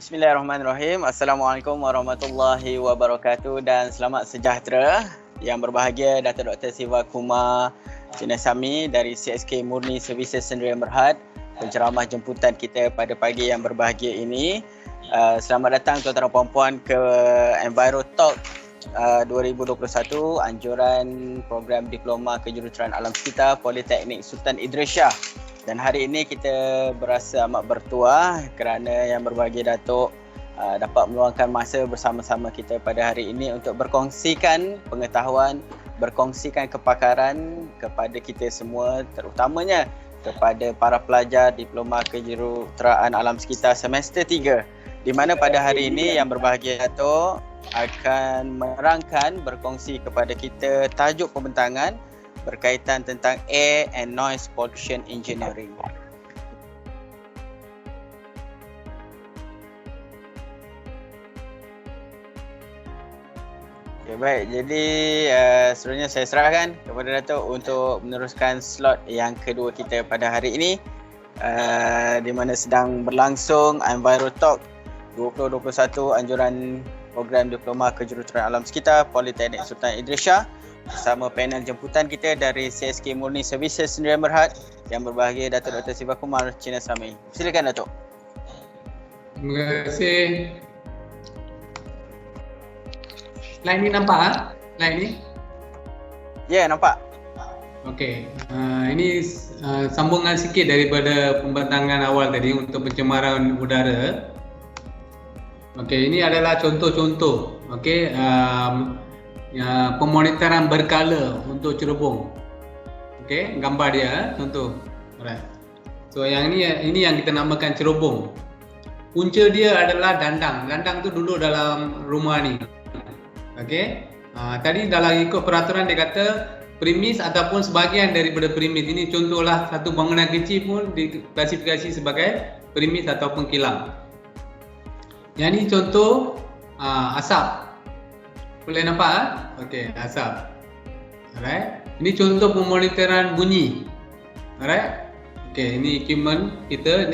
Bismillahirrahmanirrahim. Assalamualaikum warahmatullahi wabarakatuh dan selamat sejahtera. Yang berbahagia Datuk Dr. Siva Kumar Chinnasamy dari CSK Murni Services Sdn Bhd, penceramah jemputan kita pada pagi yang berbahagia ini. Selamat datang tuan-tuan dan puan-puan ke Enviro Talk 2021, anjuran program diploma kejuruteraan alam sekitar Politeknik Sultan Idris Shah. Dan hari ini kita berasa amat bertuah kerana yang berbahagia Datuk dapat meluangkan masa bersama-sama kita pada hari ini untuk berkongsikan pengetahuan, berkongsikan kepakaran kepada kita semua, terutamanya kepada para pelajar diploma kejuruteraan alam sekitar semester 3, di mana pada hari ini yang berbahagia Datuk akan menerangkan, berkongsi kepada kita tajuk pembentangan berkaitan tentang Air and Noise Pollution Engineering. Okay, baik, jadi seterusnya saya serahkan kepada Datuk untuk meneruskan slot yang kedua kita pada hari ini, di mana sedang berlangsung Enviro Talk 2021, anjuran program diploma kejuruteraan alam sekitar Politeknik Sultan Idris Shah, bersama panel jemputan kita dari CSK Murni Services Sdn Bhd yang berbahagia Datuk Dr. Siva Kumar Chinnasamy. Silakan Datuk. Terima kasih. Slide ni nampak slide ni? Ya, nampak. Okey, ini sambungan sikit daripada pembentangan awal tadi untuk pencemaran udara. Okey, ini adalah contoh-contoh. Okey, pemonitoran berkala untuk cerobong. Okey, gambar dia contoh. Alright. So yang ini yang kita namakan cerobong. Punca dia adalah dandang. Dandang tu duduk dalam rumah ni. Okey. Tadi dalam ikut peraturan dia kata premis ataupun sebahagian daripada premis. Ini contohlah satu bangunan kecil pun diklasifikasi sebagai premis ataupun kilang. Yang ni contoh asap. Boleh nampak? Okey, asap. Alright. Ini contoh pemonitoran bunyi. Alright. Okey, ini equipment kita.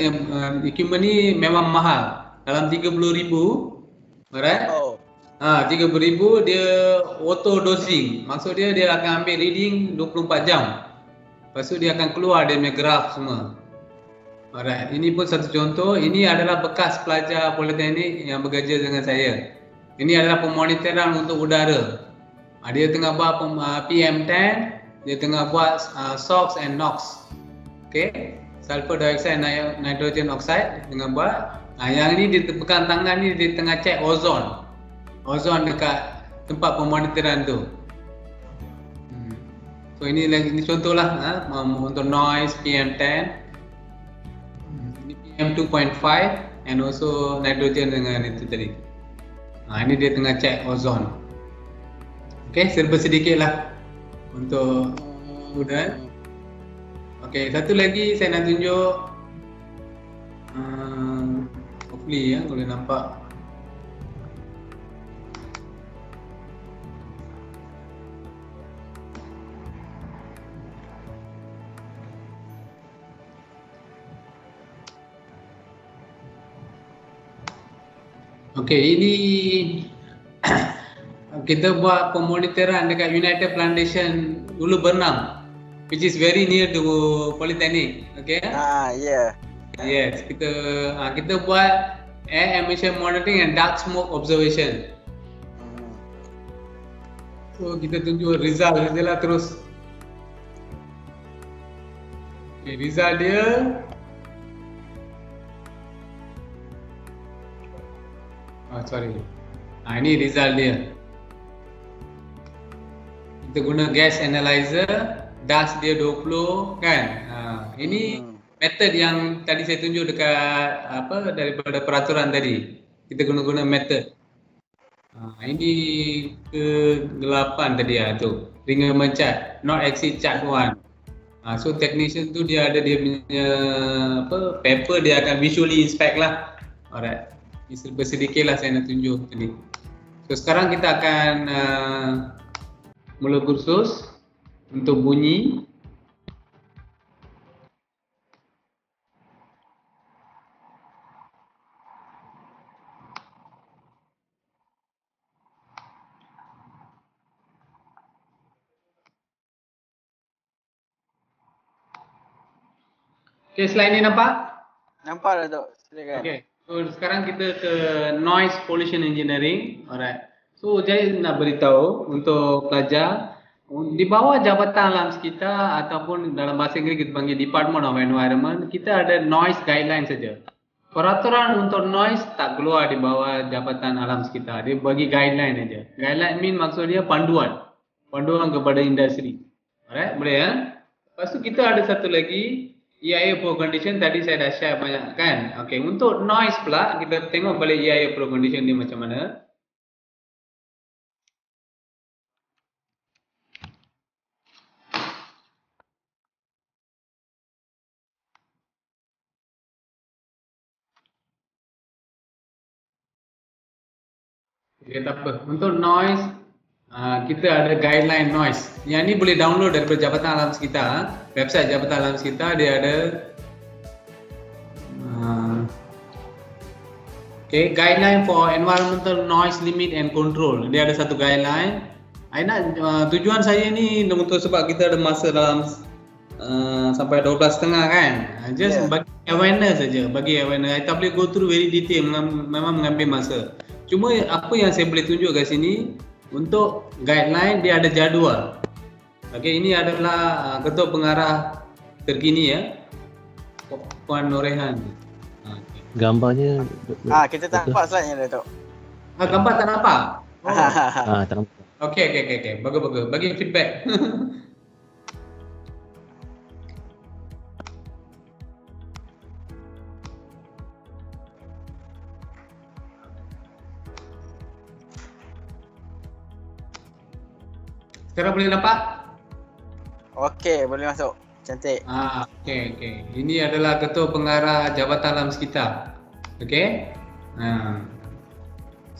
Equipment ni memang mahal. Dalam 30,000. Alright. 30,000 dia auto dosing. Maksud dia akan ambil reading 24 jam. Lepas tu dia akan keluar dia punya graf semua. Alright. Ini pun satu contoh. Ini adalah bekas pelajar politeknik yang bekerja dengan saya. Ini adalah pemonitoran untuk udara. Dia tengah buat PM10, dia tengah buat SOx and NOx. Okey, sulfur dioxide, nitrogen oxide tengah buat. Yang ni dia pegang tangan ni dia tengah cek ozon. Ozon dekat tempat pemonitoran tu. So ini contohlah untuk noise PM10. Ini PM2.5 and also nitrogen dengan itu tadi. Ini dia tengah cek ozon. Okey, serba sedikit lah untuk udara. Okey, satu lagi saya nak tunjuk. Hopefully boleh nampak. Okey, ini kita buat pemonitoran dekat United Plantation Ulu Bernam, which is very near to Polytechnic. Okey? Yeah. Yes, kita buat air emission monitoring and dark smoke observation. So kita tunjuk result dia lah terus. Okay, result dia sorry. Ini result dia. Kita guna gas analyzer, dust dia 20 kan. Ini method yang tadi saya tunjuk dekat daripada peraturan tadi. Kita guna method. Ini ke-8 tadi tu. Ringan chart, not exceed chart 1. So technician tu dia ada dia punya paper, dia akan visually inspect lah. Alright. Ini sedikit lah saya nak tunjuk tadi. So sekarang kita akan mula kursus untuk bunyi. Okay, slide ni nampak? Nampak Datuk. Silakan. Okay, so sekarang kita ke noise pollution engineering. Alright. So saya nak beritahu untuk pelajar di bawah Jabatan Alam Sekitar ataupun dalam bahasa Inggeris kita panggil Department of Environment, kita ada noise guideline saja. Peraturan untuk noise tak keluar di bawah Jabatan Alam Sekitar. Dia bagi guideline saja. Guideline mean maksud dia panduan. Panduan kepada industri. Alright, boleh ya? Lepas tu kita ada satu lagi EIA Pro Condition, tadi saya dah share banyak kan. Okay, untuk noise pula kita tengok balik EIA Pro Condition dia macam mana. Okay, tak apa. Untuk noise kita ada guideline noise. Yang ni boleh download daripada Jabatan Alam Sekitar. Website Jabatan Alam Sekitar dia ada okay, guideline for environmental noise limit and control. Dia ada satu guideline. Tujuan saya ni untuk sebab kita ada masa dalam sampai 12.30 kan. Just bagi awareness saja, bagi awareness. I tak boleh go through very detail, memang mengambil masa. Cuma apa yang saya boleh tunjuk kat sini, untuk guideline dia ada jadual. Okey, ini adalah ketua pengarah terkini ya, Puan Norehan. Gambarnya Kita tak nampak slide-nya Datuk. Gambar tak nampak? tak nampak. Okey. Bagus. Bagi feedback. Sekarang boleh nampak? Okey, boleh masuk. Cantik. Okey. Ini adalah ketua pengarah Jabatan Alam Sekitar. Okey.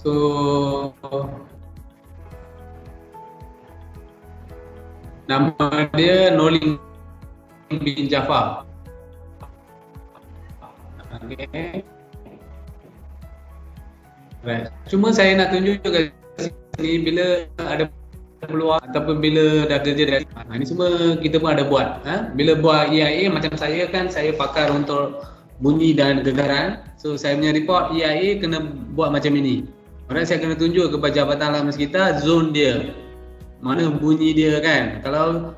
So nama dia Noling bin Jafar. Okey. Right. Cuma saya nak tunjuk kat sini bila ada peluang ataupun bila dah kerja dari ini semua kita pun ada buat. Bila buat EIA macam saya kan, saya pakar untuk bunyi dan gegaran. So saya punya report EIA kena buat macam ini. Orang saya kena tunjuk kepada Jabatan Alam Sekitar zon dia, mana bunyi dia kan. Kalau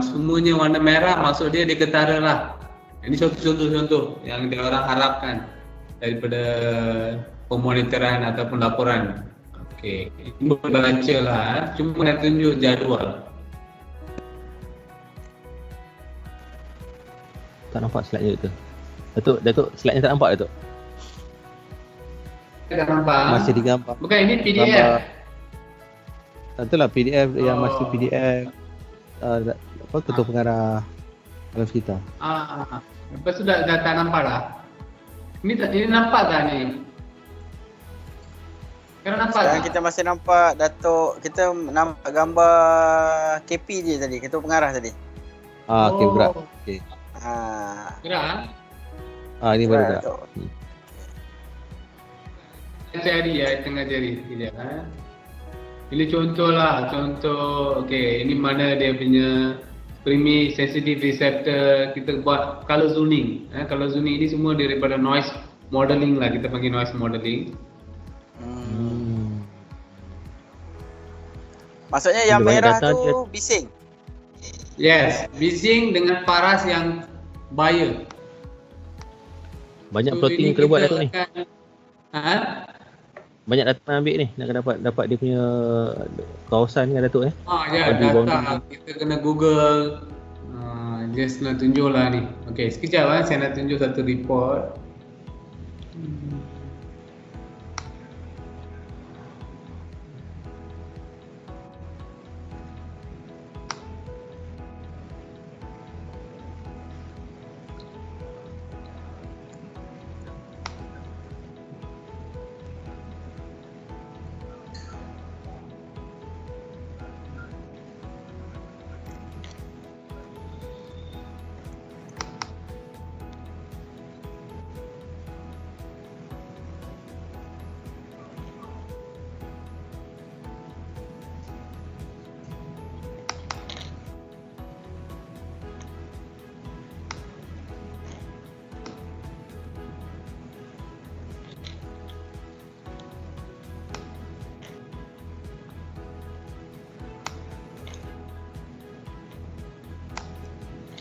semuanya warna merah, maksud dia ketara lah. Ini contoh-contoh yang dia orang harapkan daripada pemonitoran ataupun laporan. Okey, ini boleh baca lah. Cuma nak tunjuk jadual. Tak nampak slide dia tu. Datuk slide-nya tak nampak Datuk? Tak nampak. Masih digambar. Bukan, ini PDF. Itulah PDF yang masih PDF. Ketua pengarah Alam Sekitar. Lepas tu dah tak nampak lah. Ini nampak tak ni? Sekarang kita masih nampak Datuk, kita nampak gambar KP je tadi, ketua pengarah tadi. Okey, berat. Okey. Gerak? Ini baru gerak. Cari ya, tengah cari. Ini contoh lah, okey, ini mana dia punya primi sensitive receptor, kita buat color zoning. Color zoning ini semua daripada noise modeling lah, kita panggil noise modeling. Maksudnya yang merah tu bising. Yes, bising dengan paras yang bahaya. Banyak plotting kena buat Datuk ni. Banyak data nak ambil ni, nak dapat dia punya kawasan kan Datuk Ya, data kita kena Google. Just nak tunjuk lah ni. Okey, sekejap saya nak tunjuk satu report.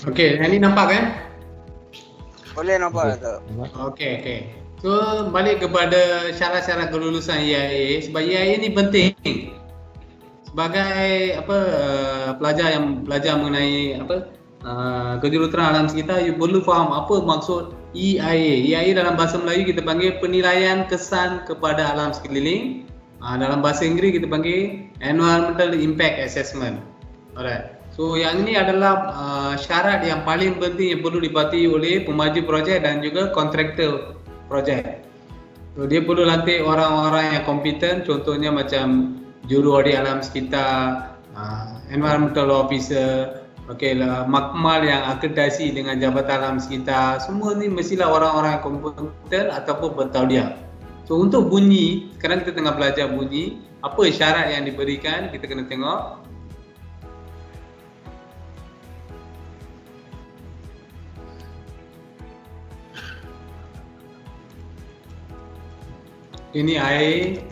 Okey, yang ni nampak kan? Boleh nampak tak? Okey. So balik kepada syarat-syarat kelulusan EIA. Sebab EIA ni penting sebagai pelajar yang belajar mengenai kejuruteraan alam sekitar, you perlu faham apa maksud EIA. EIA dalam bahasa Melayu kita panggil penilaian kesan kepada alam sekeliling. Dalam bahasa Inggeris kita panggil Environmental Impact Assessment. Alright. So yang ini adalah syarat yang paling penting yang perlu dipatuhi oleh pemaju projek dan juga kontraktor projek. So dia perlu latih orang-orang yang kompeten, contohnya macam juru audit alam sekitar, environmental officer, makmal yang akreditasi dengan Jabatan Alam Sekitar. Semua ni mestilah orang-orang yang kompeten ataupun bertauliah. So untuk bunyi, sekarang kita tengah belajar bunyi, apa syarat yang diberikan, kita kena tengok. Ini air,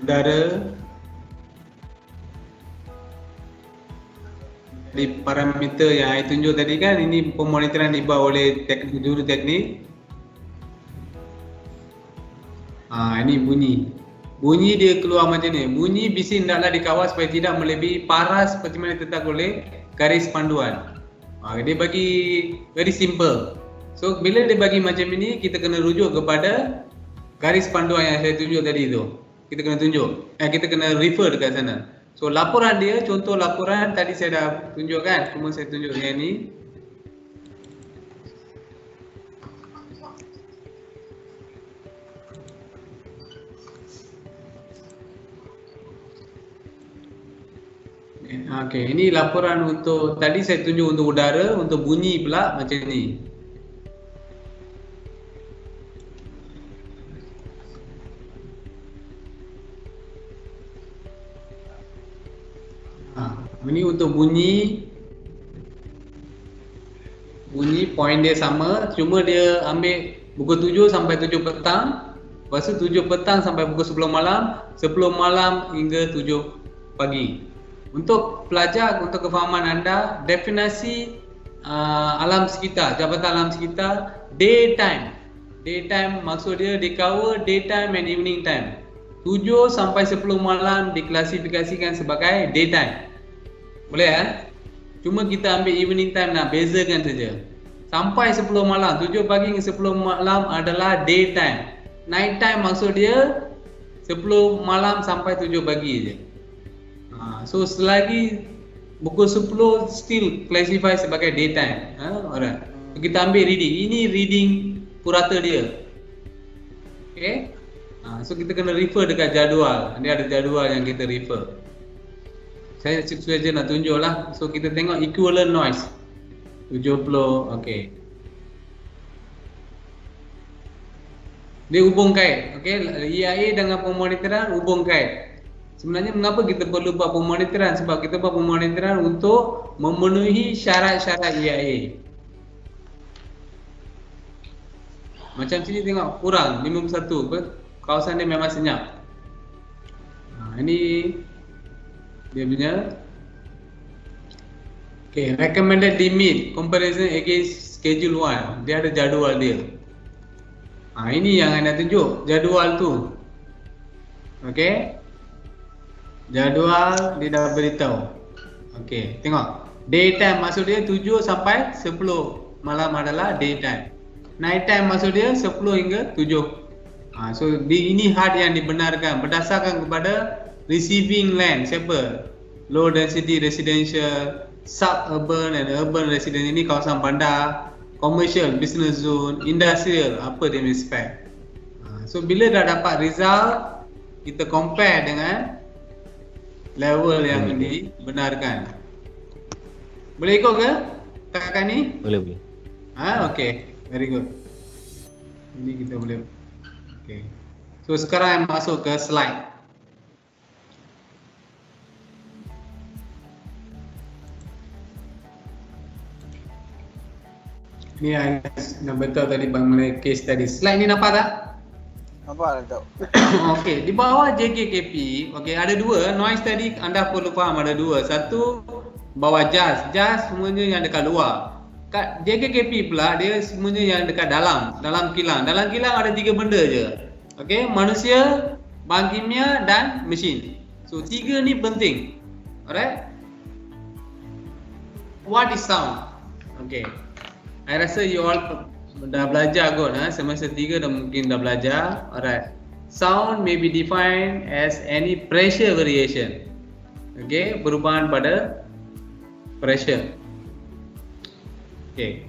udara, di parameter yang saya tunjuk tadi kan, ini pemonitoran dibuat oleh juru teknik. Ini bunyi. Bunyi dia keluar macam ni. Bunyi bising hendaklah dikawal supaya tidak melebihi paras seperti mana ditetapkan oleh garis panduan. Dia bagi very simple. So bila dia bagi macam ini, kita kena rujuk kepada garis panduan yang saya tunjuk tadi tu. Kita kena refer dekat sana. So laporan dia, contoh laporan tadi saya dah tunjukkan, cuma saya tunjuk yang ni. Okey, ini laporan untuk tadi saya tunjuk untuk udara, untuk bunyi pula macam ni. Ini untuk bunyi point dia sama, cuma dia ambil pukul 7 sampai 7 petang, lepas tu 7 petang sampai pukul 10 malam, 10 malam hingga 7 pagi. Untuk pelajar, untuk kefahaman anda, definisi alam sekitar, Jabatan Alam Sekitar, daytime maksud dia di cover daytime and evening time. 7 sampai 10 malam diklasifikasikan sebagai daytime. Boleh kan? Cuma kita ambil evening time nak bezakan saja. Sampai 10 malam, 7 pagi hingga 10 malam adalah daytime. Night time maksud dia 10 malam sampai 7 pagi je. So selagi pukul 10 still classify sebagai daytime. Alright. So, kita ambil reading. Ini reading purata dia. Okay. So kita kena refer dekat jadual. Dia ada jadual yang kita refer. Saya saja nak tunjuk lah. So kita tengok equivalent noise 70, okey. Dia hubung kait, okey. EIA dengan pemonitoran hubung kait. Sebenarnya mengapa kita perlu buat pemonitoran? Sebab kita buat pemonitoran untuk memenuhi syarat-syarat EIA. Macam sini tengok kurang 51, kawasan dia memang senyap. Ini dia punya recommended limit comparison against schedule 1. Dia ada jadual dia. Ini yang saya nak tunjuk, jadual tu. Okey. Jadual dia dah beritahu. Okey, tengok. Daytime maksud dia 7 sampai 10 malam adalah daytime. Night time maksud dia 10 hingga 7. So ini had yang dibenarkan berdasarkan kepada receiving land. Siapa? Low density residential, suburban and urban residential. Ini kawasan bandar, commercial, business zone, industrial, apa dia spec. So bila dah dapat result, kita compare dengan level yang dibenarkan. Boleh ikut ke takat ni? Boleh. Okay, very good. Ini kita boleh. Okay. So sekarang yang masuk ke slide. Ni nak beritahu tadi mengenai case tadi. Slide ni nampak tak? Apa Datuk? Okey, di bawah JKKP, okey ada dua. Noise tadi anda perlu faham ada dua. Satu bawah jazz. Jazz semuanya yang dekat luar. Kat JKKP pula dia semuanya yang dekat dalam kilang. Dalam kilang ada 3 benda je. Okey, manusia, bahan kimia dan mesin. So 3 ni penting. Alright? What is sound? Okay. I rasa you all dah belajar kot, semester 3 dah mungkin dah belajar. Alright. Sound may be defined as any pressure variation. Okay, perubahan pada pressure. Okay.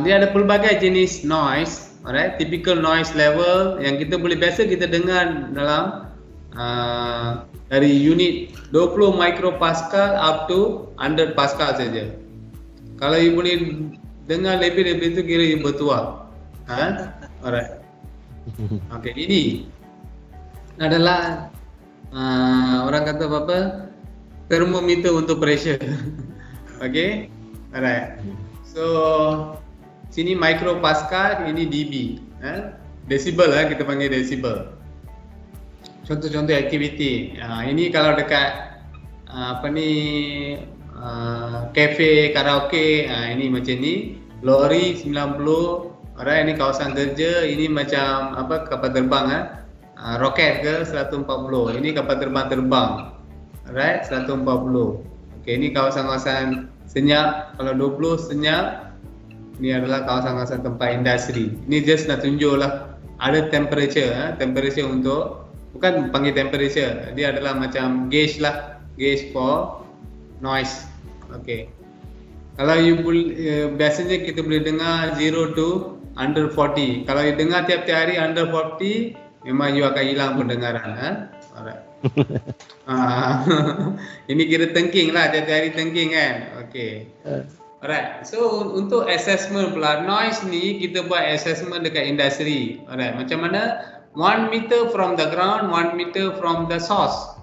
Dia ada pelbagai jenis noise. Alright, typical noise level yang kita boleh biasa kita dengar dalam dari unit 20 micropascal up to 100 pascal saja. Kalau you boleh dengar lebih-lebih itu kira you bertuah. Alright. Okay, ini adalah orang kata apa? Termometer untuk pressure. Okay, alright. So sini micropascal, ini dB, decibel kita panggil decibel. Contoh-contoh aktiviti. Ini kalau dekat kafe, karaoke, ini macam ni. Lori 90, alright, ini kawasan kerja, ini macam kapal terbang, roket ke 140. Ini kapal terbang, alright, 140. Okey, ini kawasan-kawasan senyap, kalau 20 senyap. Ini adalah kawasan-kawasan tempat industri. Ini just nak tunjuklah ada temperature, temperature untuk, bukan panggil temperature, dia adalah macam gauge lah, gauge for noise. Okay. Kalau you biasanya kita boleh dengar 0 to under 40. Kalau you dengar tiap-tiap hari under 40, memang you akan hilang pendengaran. Alright. Ini kira thinking lah, tiap-tiap hari thinking kan. Okay. Alright, so untuk assessment pula, noise ni kita buat assessment dekat industri. Alright, macam mana? 1 meter from the ground, 1 meter from the source.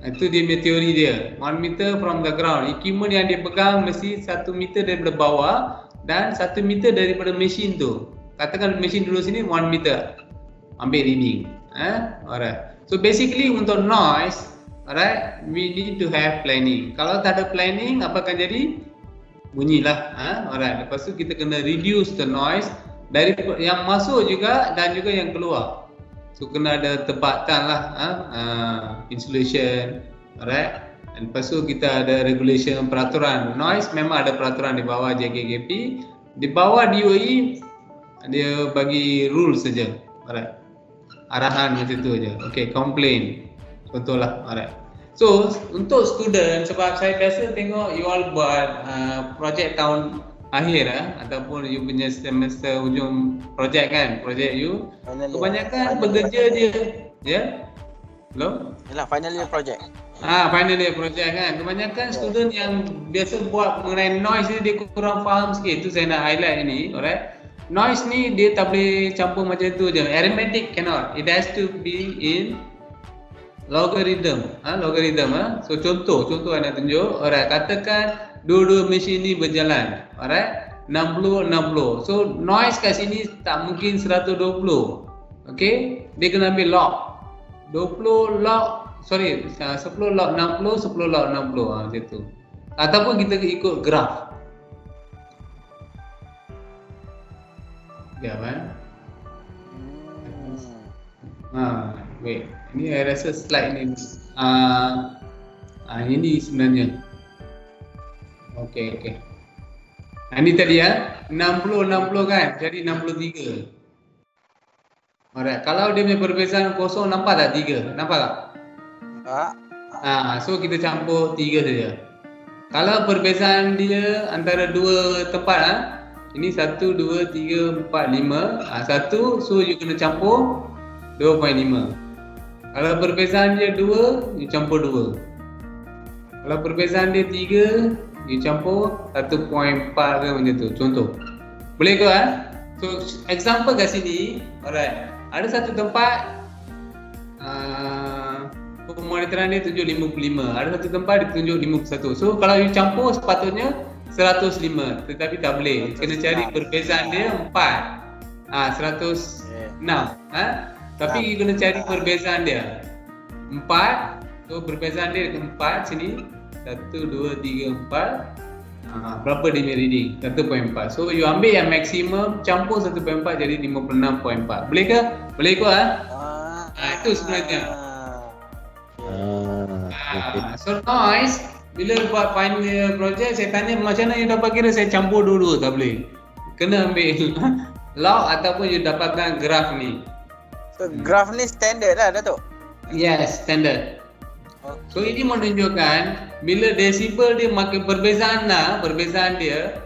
Itu dia punya teori dia. 1 meter from the ground. Equipment yang dia pegang mesti 1 meter daripada bawah dan 1 meter daripada mesin tu. Katakan mesin dulu sini 1 meter. Ambil reading. Alright. So basically untuk noise, alright, we need to have planning. Kalau tak ada planning, apa akan jadi? Bunyilah. Alright. Lepas tu kita kena reduce the noise dari yang masuk juga dan juga yang keluar. So kena ada tebatan lah, insulation, alright. Dan lepas tu kita ada regulation, peraturan. Noise memang ada peraturan di bawah JKKP. Di bawah DOE dia bagi rule saja, alright. Arahan macam tu aja. Okay, complain. Contohlah, alright. So untuk student, sebab saya biasa tengok you all buat projek tahun akhir ataupun you punya semester hujung projek kan, projek you kebanyakan bekerja je, ya? Belum? Yalah, final year project. Final year project kan. Kebanyakan student yang biasa buat mengenai noise ni dia kurang faham sikit. Tu saya nak highlight ini, alright. Noise ni dia tak boleh campur macam tu je. Arithmetic cannot. It has to be in logarithm. So contoh yang nak tunjuk. Alright, katakan dua-dua mesin ni berjalan. Alright, 60. So noise kat sini tak mungkin 120. Okay, dia kena ambil log 10 log 60, 10 log 60, macam tu. Ataupun kita ikut graf. Ya kan? Wait. Ini saya rasa slide ni ini sebenarnya. Okey. Ini tadi 60 kan, jadi 63. Alright, kalau dia punya perbezaan kosong nampak tak 3? Nampak tak? So kita campur 3 saja. Kalau perbezaan dia antara dua tempat ini 1, 2, 3, 4, 5. 1, so you kena campur 2.5. Kalau perbezaan dia 2, you campur 2. Kalau perbezaan dia 3, you campur 1.4 ke macam tu. Contoh. Boleh ke So example kat sini, alright. Ada satu tempat pemonitoran dia tunjuk 55. Ada satu tempat dia tunjuk 51. So kalau you campur sepatutnya 105, tetapi tak boleh. Kena cari perbezaan dia 4. 106. Tapi you kena cari perbezaan dia. 4. So perbezaan dia 4 sini. 1, 2, 3, 4. Berapa dia punya reading? 1.4. So you ambil yang maksimum campur 1.4 jadi 56.4. Boleh ke? Boleh ke? Itu sebenarnya. So noise, bila buat final project saya tanya macam mana you dapat kira, saya campur dulu, tak boleh. Kena ambil log ataupun you dapatkan graf ni. So graf ni standard lah Datuk? Yes, standard. So ini menunjukkan bila desibel dia makin perbezaan dia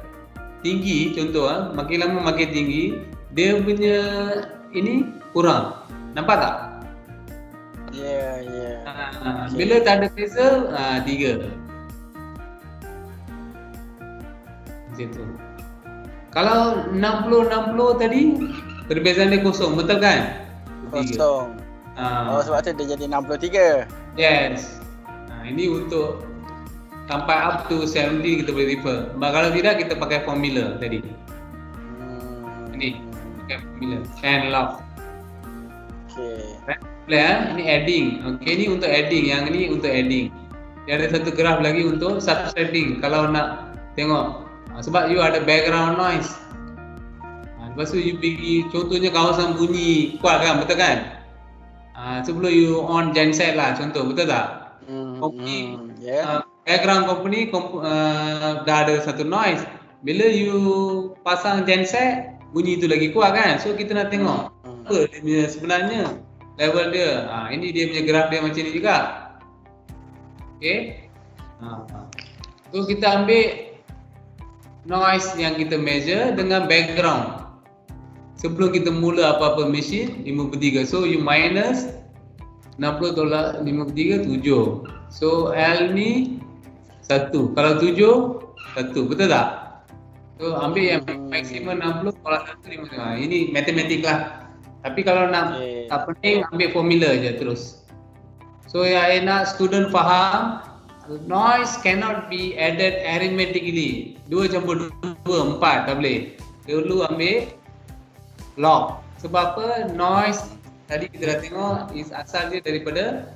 tinggi, contoh makin lama makin tinggi, dia punya ini kurang. Nampak tak? Ya. Bila tak ada beza, 3. Macam tu. Kalau 60 tadi perbezaan dia kosong, betul kan? Kosong. Sebab tu dia jadi 63. Yes. Ini untuk sampai up to 70 kita boleh refer. Kalau tidak kita pakai formula tadi. Ini pakai formula and log. Ini adding. Ini untuk adding. Yang ini untuk adding. Dia ada satu graf lagi untuk subtracting. Kalau nak tengok, sebab you ada background noise. Lepas tu you pergi, contohnya kawasan bunyi kuat kan, betul kan? Sebelum you on genset lah, contoh, betul tak? Company, background company dah ada satu noise. Bila you pasang genset, bunyi tu lagi kuat kan? So kita nak tengok apa dia sebenarnya level dia. Ini dia punya graf dia macam ni juga. Okay. So kita ambil noise yang kita measure dengan background. Sebelum kita mula apa-apa mesin 53. So you minus 60 tolak 53, 7. So L ni 1. Kalau 7, 1. Betul tak? So ambil yang maksimum 60 tolak 1, 5. Ini matematik lah. Tapi kalau nak tak pening, ambil formula je terus. So yang nak student faham, noise cannot be added arithmetically. 2 campur 2, 4 tak boleh. Dulu ambil log. Sebab apa? Noise tadi kita dah tengok asal dia daripada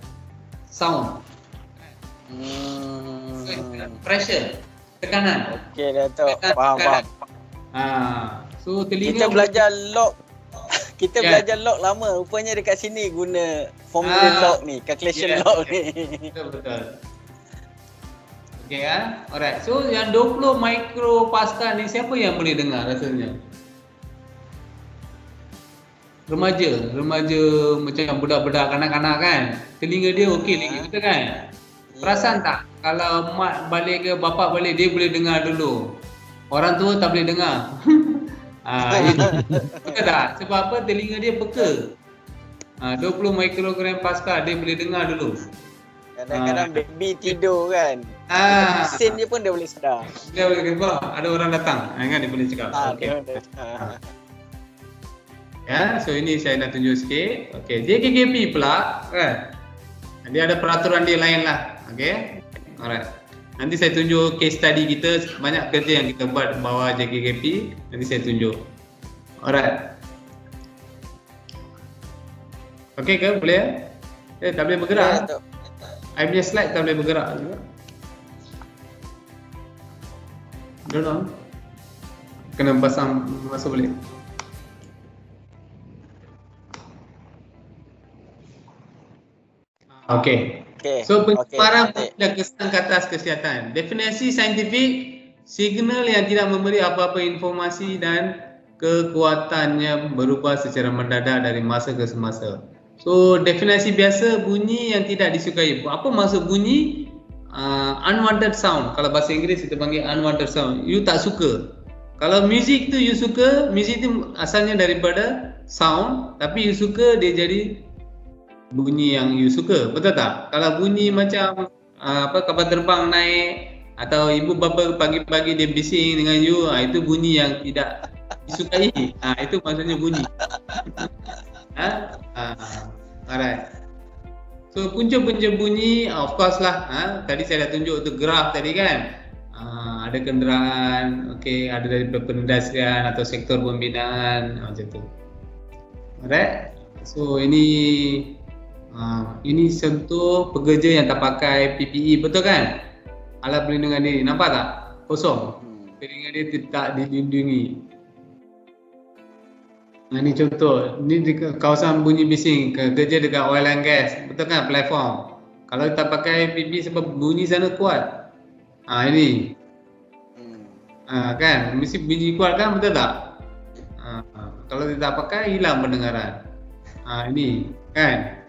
sound. So, pressure, tekanan. Okey Datuk, faham. So telinga kita belajar log. Kita belajar log lama. Rupanya dekat sini guna formula log ni, calculation log ni. Betul. Okey alright. So yang 20 micropascal ni siapa yang boleh dengar rasanya? Remaja macam budak-budak kanak-kanak kan, telinga dia okey lagi, betul kan? Perasan tak kalau mak balik ke bapak balik dia boleh dengar dulu, orang tua tak boleh dengar. Betul tak? Sebab apa? Telinga dia peka. 20 mikrogram pascal dia boleh dengar dulu. Kadang-kadang baby tidur kan, mesin dia pun dia boleh sedar. Dia boleh kata ada orang datang kan, dia boleh cakap. Ya, so ini saya nak tunjuk sikit. Okey, JKKP pula kan. Dia ada peraturan dia lain lah. Okey. Alright. Nanti saya tunjuk case study kita, banyak kerja yang kita buat bawah JKKP, nanti saya tunjuk. Alright. Okey ke? Boleh? Tak boleh bergerak. I punya slide tak boleh bergerak juga. Don't know. Kena pasang masuk boleh. Okey. So pencemaran dan kesan ke atas kesihatan. Definisi saintifik, signal yang tidak memberi apa-apa informasi dan kekuatannya berubah secara mendadak dari masa ke semasa. So definisi biasa, bunyi yang tidak disukai. Apa maksud bunyi? Unwanted sound. Kalau bahasa Inggeris kita panggil unwanted sound. You tak suka. Kalau music tu you suka, music tu asalnya daripada sound, tapi you suka dia jadi bunyi yang you suka, betul tak? Kalau bunyi macam kapal terbang naik atau ibu bapa pagi-pagi dia bising dengan you, itu bunyi yang tidak disukai. Itu maksudnya bunyi. Alright. So punca-punca bunyi, of course lah. Tadi saya dah tunjuk tu graf tadi kan. ada kenderaan, okey, ada dari perindustrian atau sektor pembinaan, macam tu. Alright. So ini contoh pekerja yang tak pakai PPE, betul kan? Alat pelindungan diri, nampak tak? Kosong. Pelindungan diri tidak dilindungi. Ini contoh, ini di kawasan bunyi bising, kerja dekat oil and gas, betul kan? Platform. Kalau tak pakai PPE sebab bunyi sana kuat. Ini. Kan, mesti bunyi kuat kan, betul tak? Kalau tidak pakai, hilang pendengaran. Ini, kan?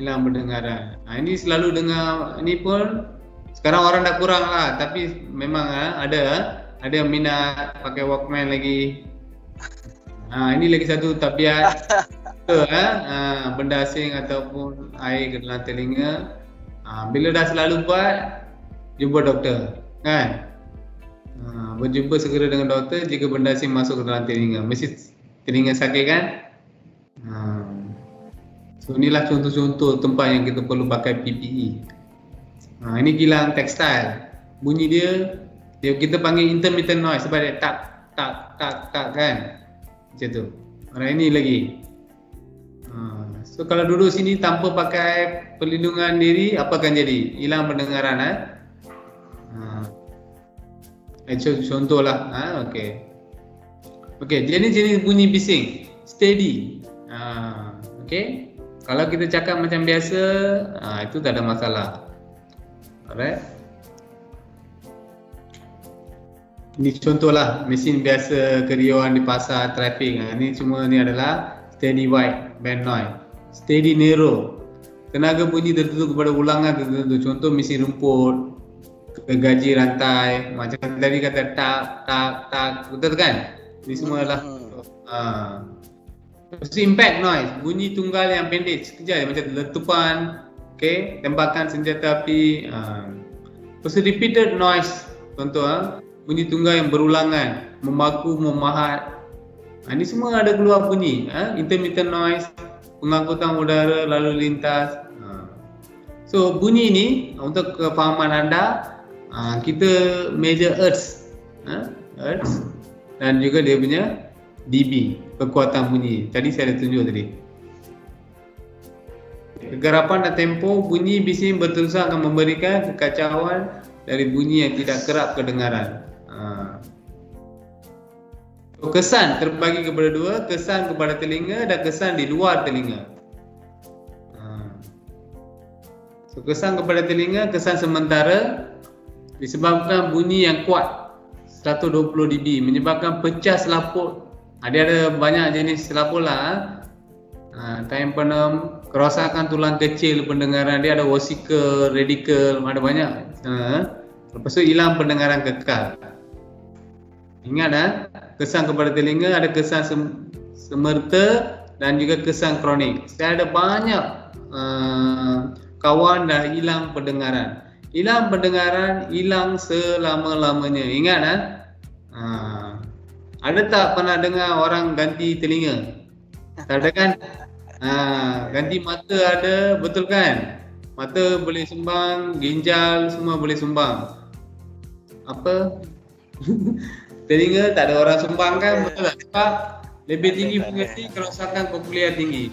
Hilang pendengaran. Ini selalu dengar, ini pun sekarang orang dah kurang lah, tapi memang ada yang minat pakai Walkman lagi. Ini lagi satu tabiat benda asing ataupun air ke dalam telinga. Bila dah selalu buat, jumpa doktor, kan? Berjumpa segera dengan doktor jika benda asing masuk ke dalam telinga. Mesti telinga sakit kan? So inilah contoh-contoh tempat yang kita perlu pakai PPE. Ini kilang tekstil. Bunyi dia kita panggil intermittent noise sebab dia tak kan? Macam tu. Ini lagi. So kalau duduk sini tanpa pakai perlindungan diri, apa akan jadi? Hilang pendengaran. Contohlah. Okey, jenis bunyi bising steady. Okey. Kalau kita cakap macam biasa, itu tak ada masalah. Alright. Ini contohlah mesin biasa keriuhan di pasar, trafik. Ini semua ni adalah steady white band noise. Steady narrow. Tenaga bunyi tertentu kepada ulangan tertentu. Contoh mesin rumput, gaji rantai, macam tadi kata tak, betul kan? Ini semua adalah impact noise, bunyi tunggal yang pendek sekejap macam letupan, okey, tembakan senjata api. Repeated noise, contoh bunyi tunggal yang berulangan, memaku, memahat. Ini semua ada keluar bunyi. Intermittent noise, pengangkutan udara, lalu lintas. So bunyi ini untuk kefahaman anda, kita measure hertz, dan juga dia punya dB, kekuatan bunyi. Tadi saya dah tunjuk tadi. Kegerapan dan tempo bunyi bising berterusan akan memberikan kekacauan dari bunyi yang tidak kerap kedengaran. Kesan terbagi kepada dua, kesan kepada telinga dan kesan di luar telinga. So, kesan kepada telinga, kesan sementara disebabkan bunyi yang kuat 120 dB menyebabkan pecah selaput. Dia ada banyak jenis selaput lah. Tympanium, kerosakan tulang kecil pendengaran dia, ada vesicle, radical, ada banyak. Lepas tu hilang pendengaran kekal. Ingat kesan kepada telinga ada kesan semerta dan juga kesan kronik. Saya ada banyak kawan dah hilang pendengaran. Hilang pendengaran, hilang selama-lamanya. Ingat ada tak pernah dengar orang ganti telinga? Tak ada kan? Ganti mata ada, betul kan? Mata boleh sumbang, ginjal semua boleh sumbang. Apa? Telinga tak ada orang sumbang kan, betul tak? Sebab lebih tinggi frekuensi, kerosakan koklear tinggi.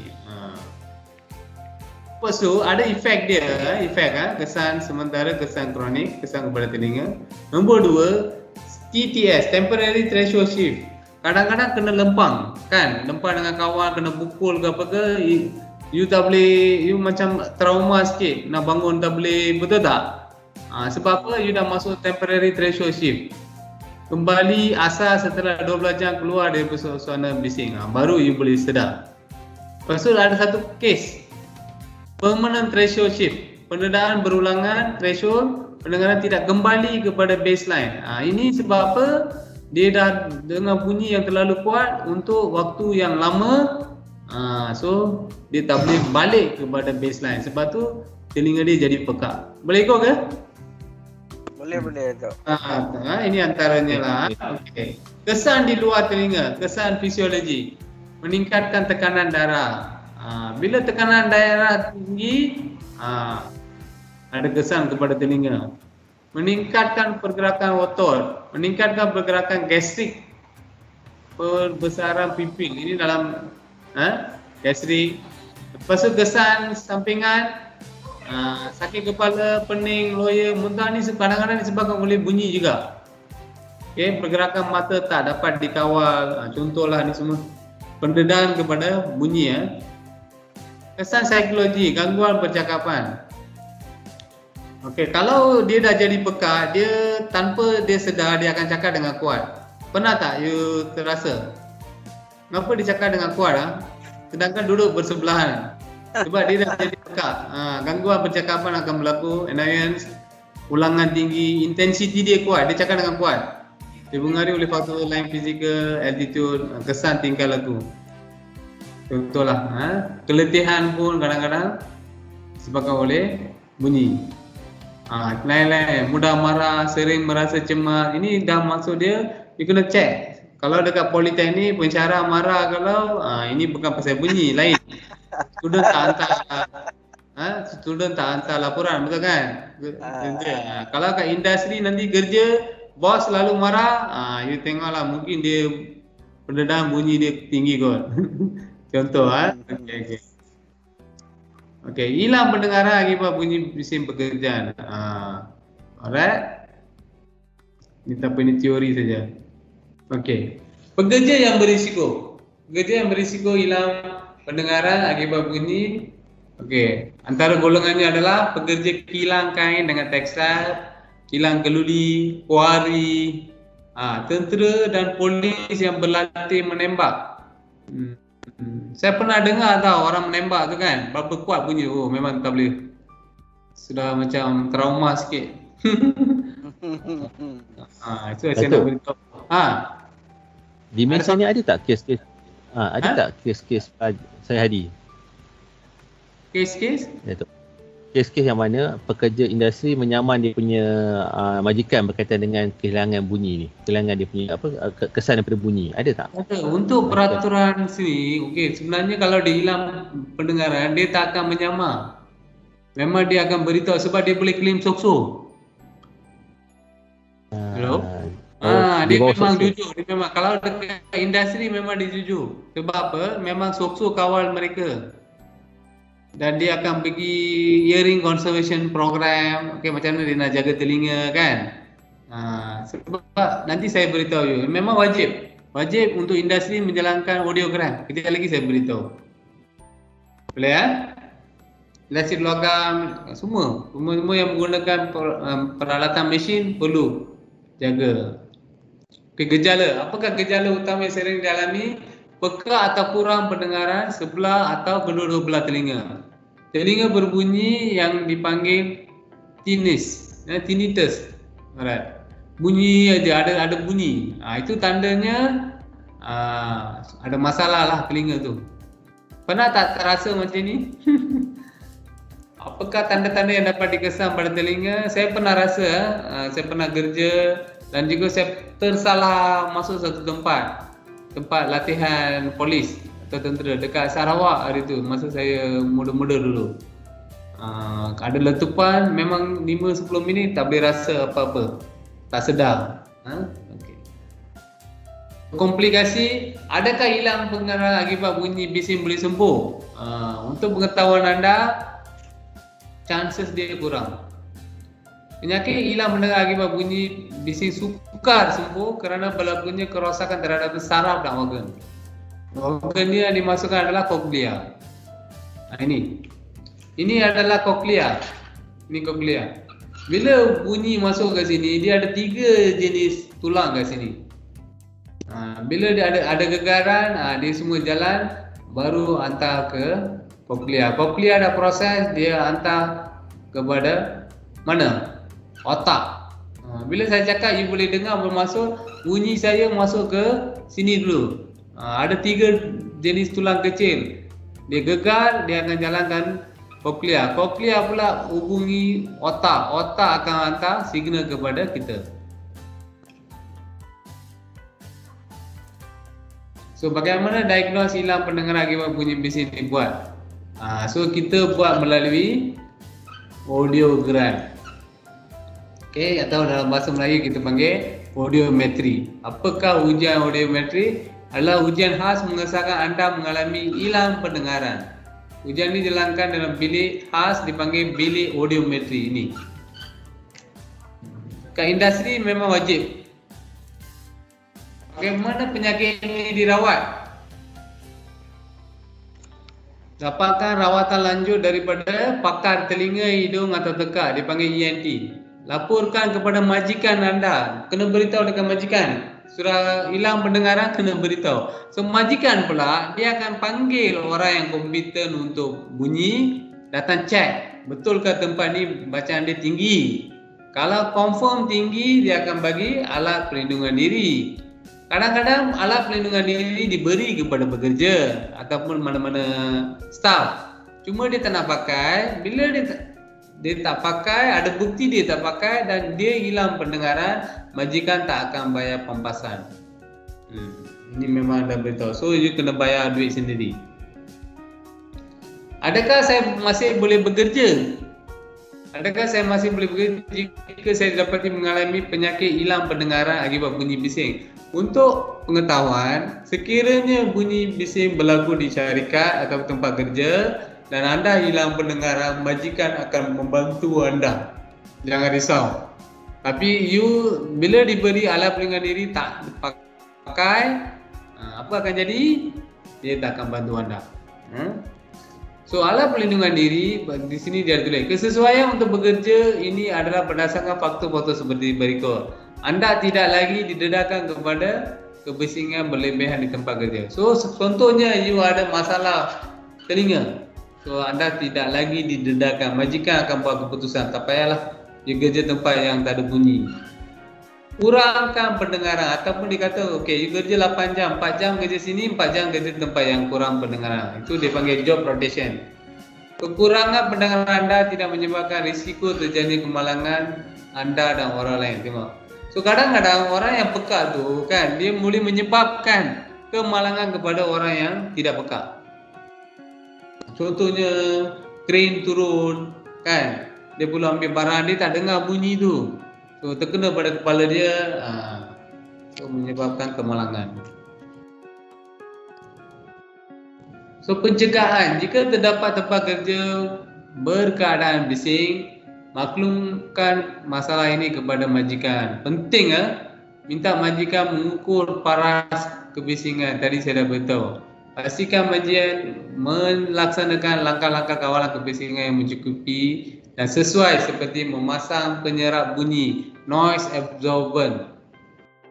Lepas tu ada efek dia, kesan sementara, kesan kronik, kesan kepada telinga. Nombor 2, TTS, temporary threshold shift. Kadang-kadang kena lempang, kan? Lempang dengan kawan, kena pukul ke apa ke, you tak boleh, you macam trauma sikit, nak bangun tak boleh, betul tak? Sebab apa? You dah masuk temporary threshold shift. Kembali asal setelah 12 jam keluar dari suasana bising, baru you boleh sedar. Lepas tu ada satu case, permanent threshold shift, pendedahan berulangan threshold, pendengaran tidak kembali kepada baseline. Ini sebab apa? Dia dah dengar bunyi yang terlalu kuat untuk waktu yang lama, so dia tak boleh balik kepada baseline. Sebab tu telinga dia jadi pekak. Boleh ikut ke? Boleh tu. Ini antaranya lah. Okay. Kesan di luar telinga, kesan fisiologi, meningkatkan tekanan darah. Bila tekanan darah tinggi, ada kesan kepada telinga. meningkatkan pergerakan otot, meningkatkan pergerakan gastrik, perbesaran pipil. Ini dalam gastrik. Lepas tu kesan sampingan, sakit kepala, pening, loya, muntah ni kadang-kadang disebabkan oleh bunyi juga. Okay, pergerakan mata tak dapat dikawal. Contohlah ni semua pendedahan kepada bunyi. Kesan psikologi, gangguan percakapan. Okey, kalau dia dah jadi pekat, dia tanpa dia sedar dia akan cakap dengan kuat. Pernah tak you terasa? Kenapa dia cakap dengan kuat sedangkan duduk bersebelahan? Sebab dia dah jadi pekat. Gangguan percakapan akan berlaku, annoyance, ulangan tinggi, intensity dia kuat, dia cakap dengan kuat. Dipengaruhi oleh faktor lain fizikal, altitude, kesan tingkah laku. Contohlah, keletihan pun kadang-kadang disebabkan oleh bunyi. Lain-lain, mudah marah, sering merasa cemas. Ini dah maksud dia, you kena check. Kalau dekat politeknik, pensyarah marah kalau ini bukan pasal bunyi, lain. Student tak hantar laporan, betul kan? Kalau kat industri nanti kerja, bos selalu marah, you tengoklah mungkin dia pendedahan bunyi dia tinggi kot. Contoh Okey, hilang pendengaran akibat bunyi bising pekerjaan. Alright. Ini teori saja. Okey. Pekerja yang berisiko. Pekerja yang berisiko hilang pendengaran akibat bunyi. Okey. Antara golongannya adalah pekerja kilang kain dengan tekstil, kilang keluli, kuari, tentera dan polis yang berlatih menembak. Saya pernah dengar tahu orang menembak tu kan, berapa kuat bunyi. Oh, memang tak boleh. Sudah macam trauma sikit. Itu saya nak beritahu. Di Malaysia ni ada tak kes-kes? Tak kes-kes sehari? Kes-kes? Kes-kes yang mana pekerja industri menyaman dia punya majikan berkaitan dengan kehilangan bunyi ni, kehilangan dia punya kesan daripada bunyi, ada tak? Ada. Untuk peraturan sini, okey, sebenarnya kalau dia hilang pendengaran, dia tak akan menyamar. Memang dia akan beritahu sebab dia boleh claim sokso. Hello? Dia memang jujur. Dia memang, kalau dekat industri memang dia jujur. Sebab apa? Memang sokso kawal mereka. Dan dia akan pergi hearing conservation program. Okey, macam mana dia nak jaga telinga kan? Sebab nanti saya beritahu you, memang wajib untuk industri menjalankan audiogram. Kejap lagi saya beritahu. Boleh Industri logam, semua yang menggunakan peralatan mesin perlu jaga. Okey, gejala. Apakah gejala utama yang sering dialami? Peka atau kurang pendengaran sebelah atau kedua-dua belah telinga. Telinga berbunyi yang dipanggil tinnitus. Alright. Bunyi aja, ada bunyi. Itu tandanya ada masalah lah telinga tu. Pernah tak terasa macam ni? Apakah tanda-tanda yang dapat dikesan pada telinga? Saya pernah rasa, saya pernah kerja dan juga saya tersalah masuk satu tempat latihan polis atau tentera dekat Sarawak hari tu, masa saya muda-muda dulu. Ada letupan, memang 5-10 minit tak boleh rasa apa-apa, tak sedar. Okay. Komplikasi, adakah hilang pendengaran akibat bunyi bising boleh sembuh? Untuk pengetahuan anda, chances dia kurang. Penyakit hilang pendengaran akibat bunyi bising sukar sembuh kerana berlakunya kerosakan terhadap saraf dan organ. Organ dia yang dimasukkan adalah koklea. Ini adalah koklea. Ini koklea. Bila bunyi masuk ke sini, dia ada 3 jenis tulang kat sini. Bila dia ada gegaran, dia semua jalan baru hantar ke koklea. Koklea ada proses, dia hantar kepada mana? Otak. Bila saya cakap, you boleh dengar bermasuk, bunyi saya masuk ke sini dulu. Ada 3 jenis tulang kecil. Dia gegar, dia akan jalankan koklea. Koklea pula hubungi otak. Otak akan hantar signal kepada kita. So, bagaimana diagnose hilang pendengaran akibat bunyi bising dibuat? So, kita buat melalui audiogram. Okey, atau dalam bahasa Melayu kita panggil audiometri. Apakah ujian audiometri? Adalah ujian khas mengesahkan anda mengalami hilang pendengaran. Ujian ini dilakukan dalam bilik khas dipanggil bilik audiometri ini. Kat industri memang wajib. Bagaimana penyakit ini dirawat? Dapatkan rawatan lanjut daripada pakar telinga, hidung atau tekak dipanggil ENT. Laporkan kepada majikan anda. Kena beritahu dekat majikan. Sudah hilang pendengaran kena beritahu. So majikan pula dia akan panggil orang yang kompeten untuk bunyi, datang cek betulkah tempat ni bacaan dia tinggi. Kalau confirm tinggi, dia akan bagi alat pelindungan diri. Kadang-kadang alat pelindungan diri diberi kepada pekerja ataupun mana-mana staff. Cuma dia tak nak pakai. Bila dia tak pakai, ada bukti dia tak pakai dan dia hilang pendengaran, majikan tak akan bayar pampasan. Ini memang dah beritahu. So you kena bayar duit sendiri. Adakah saya masih boleh bekerja? Adakah saya masih boleh bekerja jika saya dapati mengalami penyakit hilang pendengaran akibat bunyi bising? Untuk pengetahuan, sekiranya bunyi bising berlaku di syarikat atau tempat kerja dan anda hilang pendengaran, majikan akan membantu anda. Jangan risau. Tapi bila diberi alat pelindungan diri tak pakai, apa akan jadi? Dia tak akan bantu anda. So alat pelindungan diri di sini dia tulis kesesuaian untuk bekerja ini adalah berdasarkan faktor-faktor seperti berikut. Anda tidak lagi didedahkan kepada kebisingan berlebihan di tempat kerja. So contohnya you ada masalah telinga. So anda tidak lagi didedahkan. Majikan akan buat keputusan. Tak payahlah you kerja tempat yang tak ada bunyi. Kurangkan pendengaran ataupun dikata okey you kerja 8 jam, 4 jam kerja sini, 4 jam kerja tempat yang kurang pendengaran. Itu dia panggil job rotation. Kekurangan pendengaran anda tidak menyebabkan risiko terjadi kemalangan anda dan orang lain. Tengok. So kadang-kadang orang yang peka tu kan dia boleh menyebabkan kemalangan kepada orang yang tidak peka. Contohnya crane turun kan, dia boleh ambil barang dia tak dengar bunyi tu. So terkena pada kepala dia, so menyebabkan kemalangan. So pencegahan, jika terdapat tempat kerja berkeadaan bising, maklumkan masalah ini kepada majikan. Penting minta majikan mengukur paras kebisingan. Tadi saya dah beritahu. Pastikan majikan melaksanakan langkah-langkah kawalan kebisingan yang mencukupi dan sesuai seperti memasang penyerap bunyi, noise absorbent.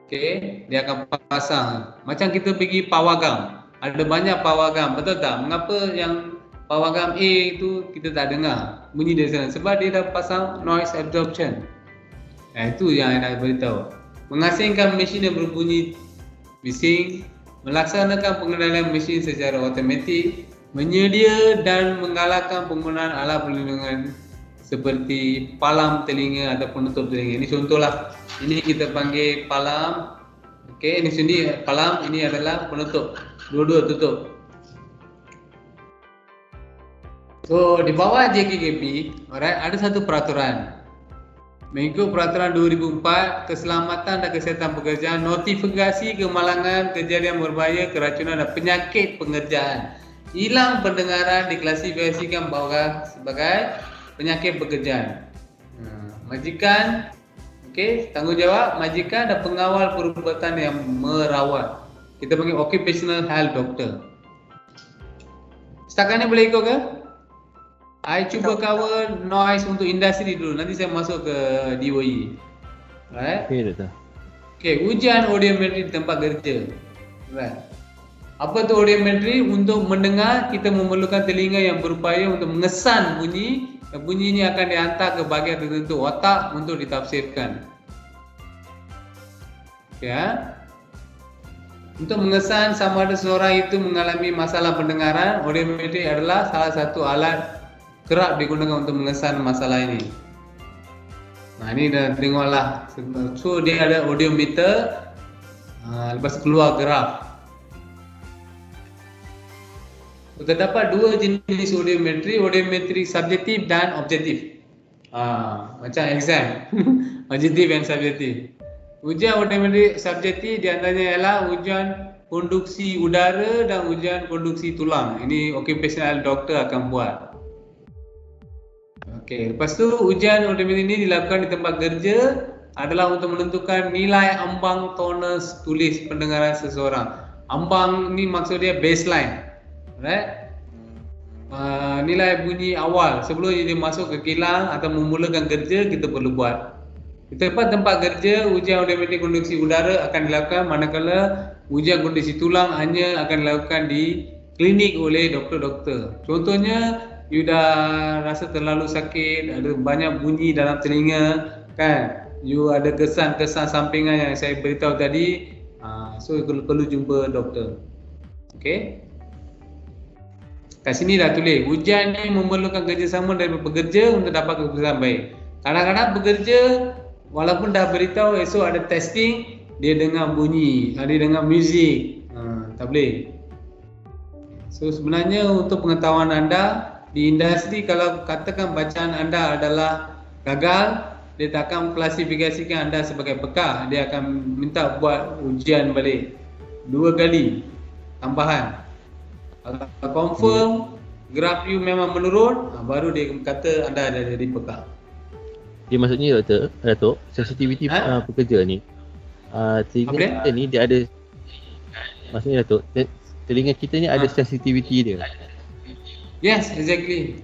Okey, dia akan pasang. Macam kita pergi pawagam. Ada banyak pawagam, betul tak? Mengapa yang pawagam A itu kita tak dengar bunyi dari sana? Sebab dia dah pasang noise absorption. Itu yang saya nak beritahu. Mengasingkan mesin yang berbunyi bising, melaksanakan pengendalian mesin secara automatik, menyedia dan menggalakkan penggunaan alat perlindungan seperti palam telinga atau penutup telinga. Ini contohlah. Ini kita panggil palam. Okey, ini sini palam, ini adalah penutup. Dua-dua tutup. So di bawah JKKP, alright, ada satu peraturan. Mengikut peraturan 2004, keselamatan dan kesihatan pekerjaan, notifikasi kemalangan, kejadian berbahaya, keracunan dan penyakit pengerjaan. Hilang pendengaran diklasifikasikan bawah sebagai penyakit pekerjaan. Majikan, okey, tanggungjawab majikan dan pengawal perubatan yang merawat. Kita panggil occupational health doctor. Setakat ni boleh ikut ke? I cuba cover noise untuk industri dulu. Nanti saya masuk ke DOE. Alright? Okey, doktor. Okey, ujian audiometri di tempat kerja. Alright. Apa tu audiometri? Untuk mendengar, kita memerlukan telinga yang berupaya untuk mengesan bunyi. Dan bunyi ini akan dihantar ke bahagian tertentu otak untuk ditafsirkan. Okey, Untuk mengesan sama ada seseorang itu mengalami masalah pendengaran, audiometri adalah salah satu alat kerap digunakan untuk mengesan masalah ini. Ini dah tengoklah. So dia ada audiometer, lepas keluar graf. Terdapat dua jenis audiometri subjektif dan objektif. Macam exam. Objektif dan subjektif. Ujian audiometrik subjektif di antaranya ialah ujian konduksi udara dan ujian konduksi tulang. Ini occupational doctor akan buat. Okey, lepas tu ujian audiometrik ini dilakukan di tempat kerja adalah untuk menentukan nilai ambang tonus tulis pendengaran seseorang. Ambang ni maksud dia baseline. Alright? Nilai bunyi awal sebelum dia masuk ke kilang atau memulakan kerja, kita perlu buat. Di tempat kerja, ujian audiometrik konduksi udara akan dilakukan, manakala ujian konduksi tulang hanya akan dilakukan di klinik oleh doktor-doktor. Contohnya, you dah rasa terlalu sakit, ada banyak bunyi dalam telinga, kan? You ada kesan-kesan sampingan yang saya beritahu tadi, so perlu jumpa doktor. Okey? Kat sini dah tulis, ujian ni memerlukan kerjasama dari pekerja untuk dapat keputusan baik. Kadang-kadang pekerja walaupun dah beritahu esok ada testing, dia dengar bunyi, dia dengar muzik, tak boleh. So sebenarnya untuk pengetahuan anda, di industri kalau katakan bacaan anda adalah gagal, dia tak akan klasifikasikan anda sebagai peka. Dia akan minta buat ujian balik 2 kali tambahan. Kalau confirm graf you memang menurun, baru dia kata anda dah jadi peka. Dia maksudnya Datuk, sensitiviti pekerja ni, telinga kita ni dia ada, maksudnya Datuk, telinga kita ni ada sensitiviti dia. Yes, exactly.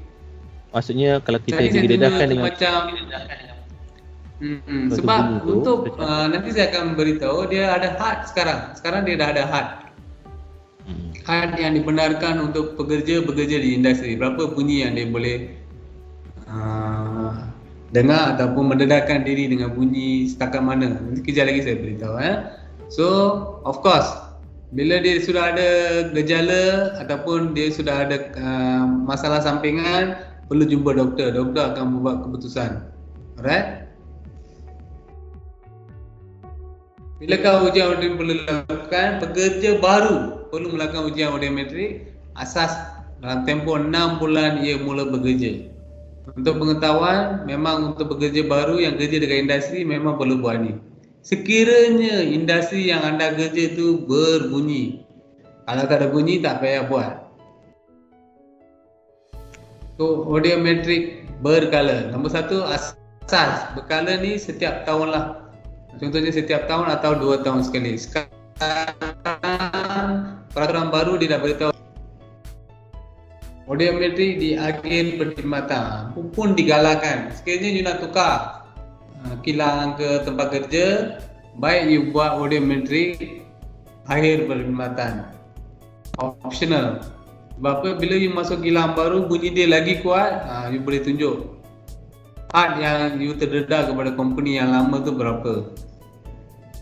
Maksudnya kalau kita didedahkan dengan macam sebab untuk nanti saya akan beritahu dia ada HAD sekarang dia dah ada HAD. HAD yang dibenarkan untuk bekerja di industri. Berapa bunyi yang dia boleh dengar ataupun mendedahkan diri dengan bunyi setakat mana. Nanti kejap lagi saya beritahu. So of course, bila dia sudah ada gejala ataupun dia sudah ada masalah sampingan, perlu jumpa doktor. Doktor akan membuat keputusan. Alright? Bilakah ujian audiometrik perlu dilakukan? Pekerja baru perlu melakukan ujian audiometrik asas dalam tempoh 6 bulan ia mula bekerja. Untuk pengetahuan, memang untuk pekerja baru yang kerja dekat industri memang perlu buat ni. Sekiranya industri yang anda kerja tu berbunyi, kalau tak ada bunyi tak payah buat. So audiometrik berkala. Nombor 1, asas berkala ni setiap tahun lah. Contohnya setiap tahun atau 2 tahun sekali. Sekarang peraturan baru dia dah beritahu audiometrik di akhir perkhidmatan pun digalakkan. Sekiranya you nak tukar kilang ke tempat kerja, baik you buat audiometrik akhir perkhidmatan. Optional. Sebab apa? Bila you masuk kilang baru, bunyi dia lagi kuat, you boleh tunjuk HAD yang you terdedah kepada company yang lama tu berapa.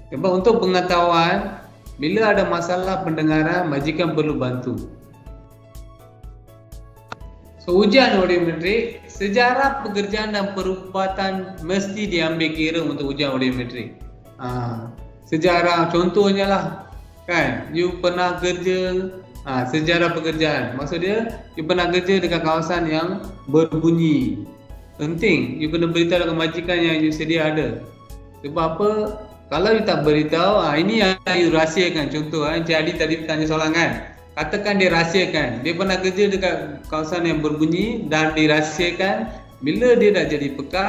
Sebab untuk pengetahuan, bila ada masalah pendengaran, majikan perlu bantu. So ujian audiometrik, sejarah pekerjaan dan perubatan mesti diambil kira untuk ujian audiometrik. Sejarah contohnya lah, kan, you pernah kerja, sejarah pekerjaan. Maksud dia, you pernah kerja dekat kawasan yang berbunyi. Penting, you kena beritahu dengan majikan yang you sedia ada. Sebab apa? Kalau you tak beritahu, ini yang you rahsiakan. Contoh, Encik Adi tadi bertanya soalan kan. Katakan dia rahsiakan. Dia pernah kerja dekat kawasan yang berbunyi dan dirahsiakan. Bila dia dah jadi peka,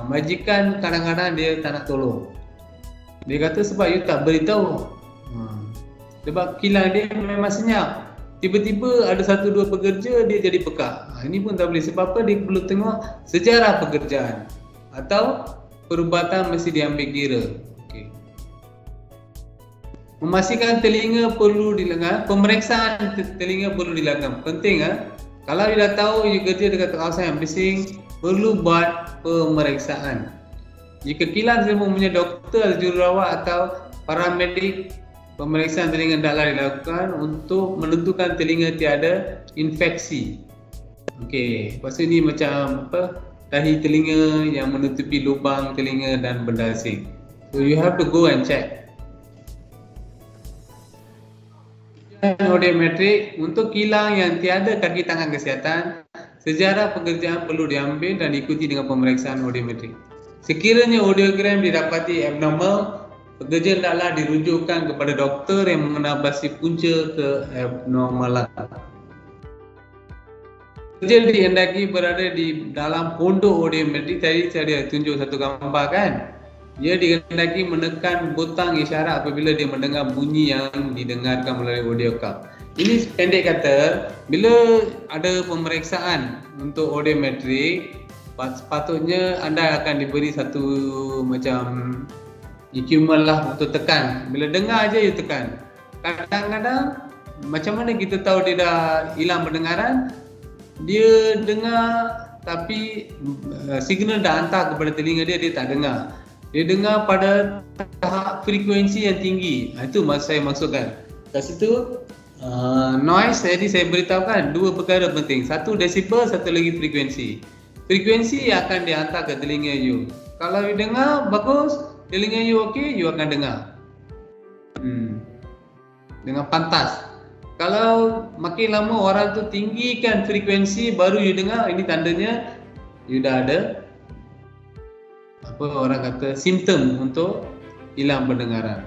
majikan kadang-kadang dia tak nak tolong. Dia kata sebab you tak beritahu. Sebab kilang dia memang senyap. Tiba-tiba ada 1-2 pekerja dia jadi peka. Ini pun tak boleh. Sebab apa? Dia perlu tengok sejarah pekerjaan atau perubatan mesti diambil kira. Okay. Memastikan telinga perlu dilakukan. Pemeriksaan telinga perlu dilakukan. Penting Kalau you dah tahu you kerja dekat kawasan yang bising, perlu buat pemeriksaan. Jika kilang saya mempunyai doktor, jururawat atau paramedik, pemeriksaan telinga hendaklah dilakukan untuk menentukan telinga tiada infeksi. Okey, lepas ini macam apa? Dahi telinga yang menutupi lubang telinga dan benda asing. So you have to go and check. Audiometrik untuk kilang yang tiada kaki tangan kesihatan, sejarah pekerjaan perlu diambil dan diikuti dengan pemeriksaan audiometrik. Sekiranya audiogram didapati abnormal, pekerja hendaklah dirujukkan kepada doktor yang mengenal pasti punca keabnormalan. Pekerja dihendaki berada di dalam pondok audiometrik. Tadi saya tunjuk satu gambar kan. Dia dihendaki menekan butang isyarat apabila dia mendengar bunyi yang didengarkan melalui audio card. Ini pendek kata, bila ada pemeriksaan untuk audiometrik, sepatutnya anda akan diberi satu macam equipment lah untuk tekan. Bila dengar aja you tekan. Kadang-kadang macam mana kita tahu dia dah hilang pendengaran? Dia dengar tapi signal dah hantar kepada telinga dia, dia tak dengar. Dia dengar pada tahap frekuensi yang tinggi. Itu saya maksudkan. Kat situ noise tadi saya beritahukan dua perkara penting. Satu desibel, satu lagi frekuensi. Frekuensi akan dihantar ke telinga you. Kalau you dengar bagus, telinga you okey, you akan dengar dengan pantas. Kalau makin lama orang tu tinggikan frekuensi baru you dengar, ini tandanya you dah ada apa orang kata simptom untuk hilang pendengaran.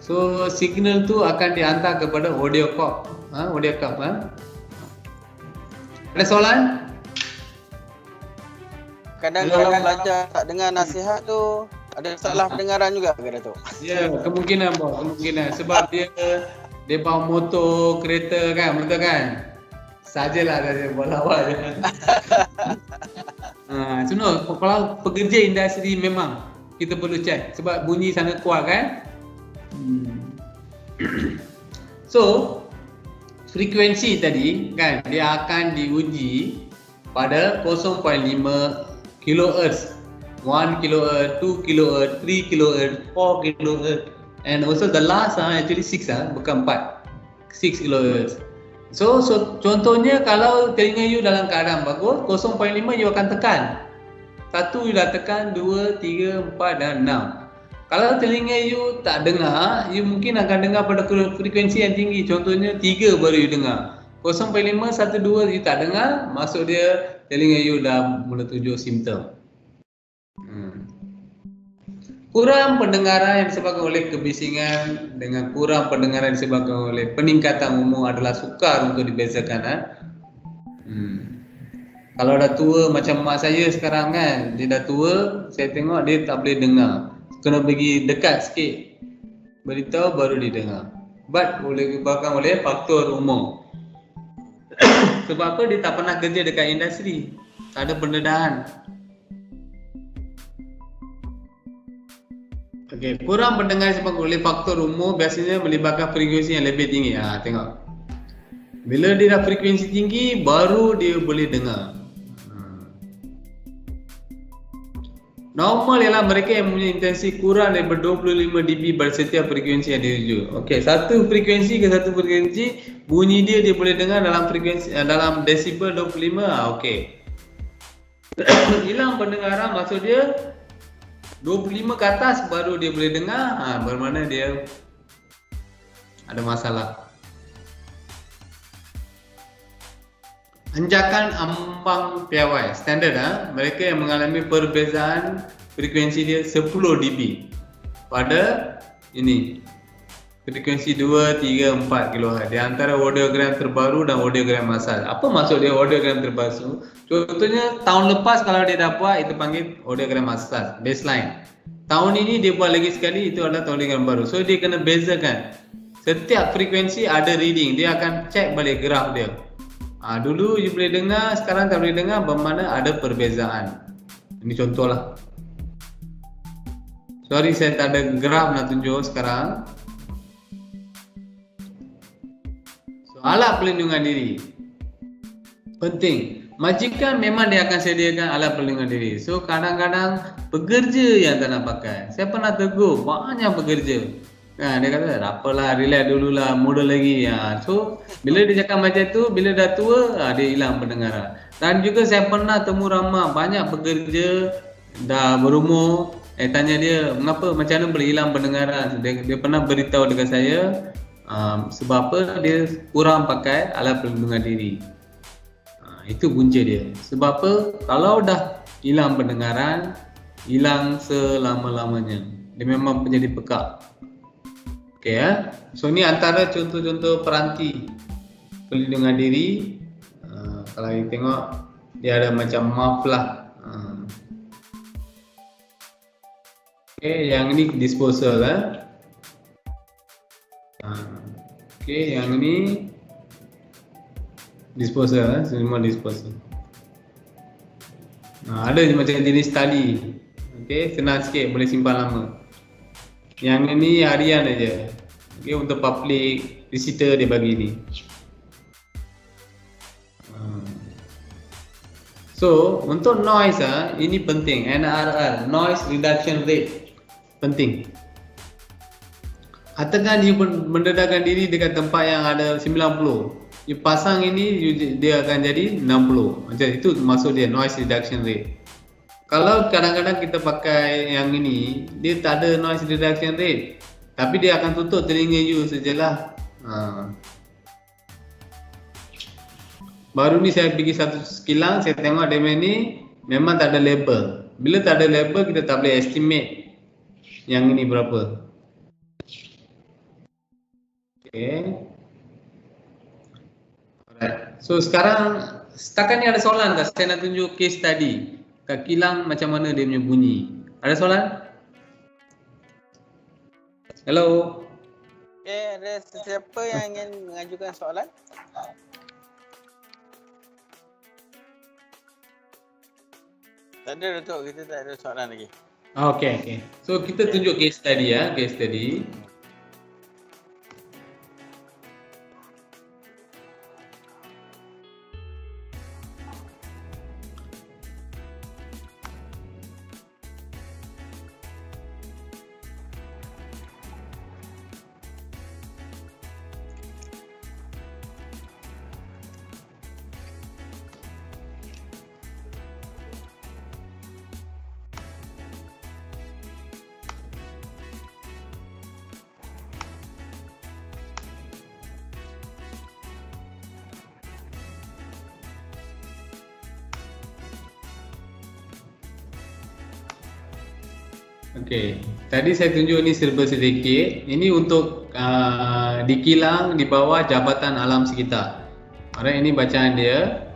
So signal tu akan dihantar kepada audio cord. Audio cord. Ada soalan? Kadang kalau belajar tak dengar nasihat tu ada salah pendengaran juga ke Datuk? Ya, kemungkinan sebab dia bawa motor, kereta kan, betul kan? Sajalah dia buat lawak je. Kalau pekerja industri memang kita perlu check sebab bunyi sangat kuat kan? So, frekuensi tadi kan dia akan diuji pada 0.5 kHz. 1 kHz, 2 kHz, 3 kHz, 4 kHz, and also the last actually 6 bukan 4, 6 kHz. So contohnya kalau telinga you dalam keadaan bagus, 0.5 you akan tekan. 1 you dah tekan, 2, 3, 4 dan 6. Kalau telinga you tak dengar, you mungkin akan dengar pada frekuensi yang tinggi. Contohnya 3 baru you dengar. 0.5, 1, 2 you tak dengar, maksud dia telinga you dah mula tunjuk simptom. Kurang pendengaran yang disebabkan oleh kebisingan dengan kurang pendengaran yang disebabkan oleh peningkatan umur adalah sukar untuk dibezakan. Kalau dah tua macam mak saya sekarang kan, dia dah tua, saya tengok dia tak boleh dengar. Kena pergi dekat sikit, beritahu baru dia dengar. But boleh disebabkan oleh faktor umur. Sebab apa? Dia tak pernah kerja dekat industri, tak ada pendedahan. Okay, kurang pendengaran disebabkan oleh faktor umur biasanya melibatkan frekuensi yang lebih tinggi. Tengok. Bila dia dah frekuensi tinggi, baru dia boleh dengar. Normal ialah mereka yang mempunyai intensi kurang daripada 25 dB pada setiap frekuensi yang dirujuk. Okey, satu frekuensi ke satu frekuensi, bunyi dia boleh dengar dalam frekuensi dalam desibel 25. Okey. Hilang pendengaran maksud dia 25 ke atas baru dia boleh dengar, bermakna dia ada masalah. Anjakan ambang piawai standard, mereka yang mengalami perbezaan frekuensi dia 10 dB pada ini frekuensi 2, 3, 4 kHz di antara audiogram terbaru dan audiogram asal. Apa maksud dia audiogram terbaru? Contohnya tahun lepas kalau dia dah buat itu panggil audiogram asal, baseline. Tahun ini dia buat lagi sekali, itu adalah audiogram baru. So dia kena bezakan. Setiap frekuensi ada reading, dia akan check balik graf dia. Dulu you boleh dengar, sekarang tak boleh dengar, bermakna ada perbezaan. Ini contohlah. Sorry saya tak ada graf nak tunjuk sekarang. So, alat pelindungan diri penting. Majikan memang dia akan sediakan alat pelindungan diri. So kadang-kadang pekerja yang tak nak pakai. Saya pernah tegur banyak pekerja. Dia kata apalah, relax dululah, muda lagi. So bila dia cakap macam tu, bila dah tua dia hilang pendengaran. Dan juga saya pernah temu ramai banyak pekerja dah berumur, tanya dia mengapa, macam mana boleh hilang pendengaran. Dia pernah beritahu dekat saya, Sebab apa? Dia kurang pakai alat pelindungan diri. Itu punca dia. Sebab apa? Kalau dah hilang pendengaran, hilang selama-lamanya. Dia memang menjadi pekak. Okey ya. So ni antara contoh-contoh peranti pelindungan diri. Kalau kita tengok, dia ada macam muff lah. Okey, yang ni disposal lah. Okey, yang ni disposal, semua disposal. Ada macam jenis tali. Okey, senang sikit, boleh simpan lama. Yang ni harian aja. Okey, untuk public visitor dia bagi ni. So, untuk noise ini penting. NRR, noise reduction rate, penting. Katakan dia mendedahkan diri dekat tempat yang ada 90. You pasang ini, dia akan jadi 60. Macam itu maksud dia, noise reduction rate. Kalau kadang-kadang kita pakai yang ini, dia tak ada noise reduction rate, tapi dia akan tutup telinga you sajalah. Baru ni saya pergi satu sekilang, saya tengok dia ni memang tak ada label. Bila tak ada label, kita tak boleh estimate yang ini berapa. Okay. Alright. So sekarang setakat ni ada soalan tak? Saya nak tunjuk case tadi. Kat kilang macam mana dia punya bunyi. Ada soalan? Hello. Okay, ada sesiapa yang ingin mengajukan soalan? Tak ada Datuk, kita tak ada soalan lagi. Okay. So kita tunjuk case tadi ya, case tadi. Okey, tadi saya tunjuk ni serba sedikit. Ini untuk di kilang di bawah Jabatan Alam Sekitar. Alright, ini bacaan dia.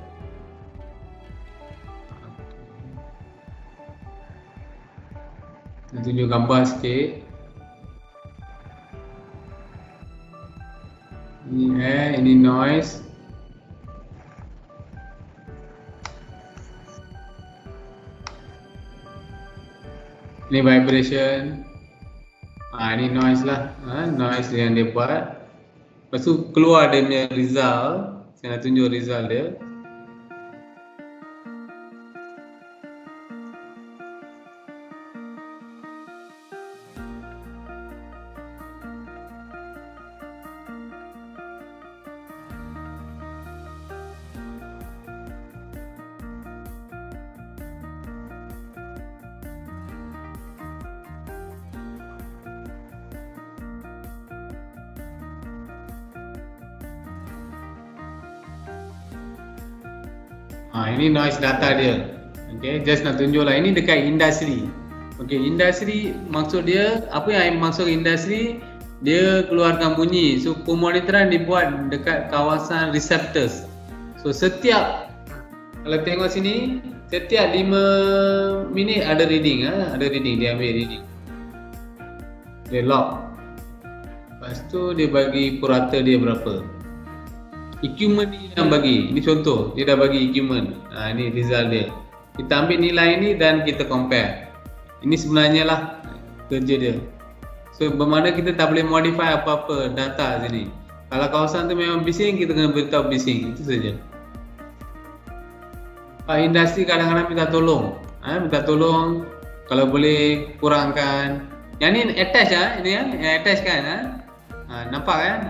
Saya tunjuk gambar sikit. Ini noise. Ini vibration. Ini noise lah. Noise yang dia buat. Lepas tu keluar dia punya result. Saya nak tunjuk result dia. Ini noise data dia. Okay, just nak tunjuk lah. Ini dekat industri. Okay, industri maksud dia, apa yang maksud industri, dia keluarkan bunyi. So pemonitoran dibuat dekat kawasan receptors. So setiap, kalau tengok sini, setiap 5 minit ada reading. Ada reading, dia ambil reading. Dia log. Lepas tu dia bagi purata dia berapa. Equipment ni yang bagi. Ini contoh, dia dah bagi equipment. Ini result dia. Kita ambil nilai ni dan kita compare. Ini sebenarnya lah kerja dia. So bermakna kita tak boleh modify apa-apa data sini. Kalau kawasan tu memang bising, kita kena beritahu bising. Itu saja. Industri kadang-kadang minta tolong. Minta tolong kalau boleh kurangkan. Yang ni attach ini yang attach kan. Nampak kan?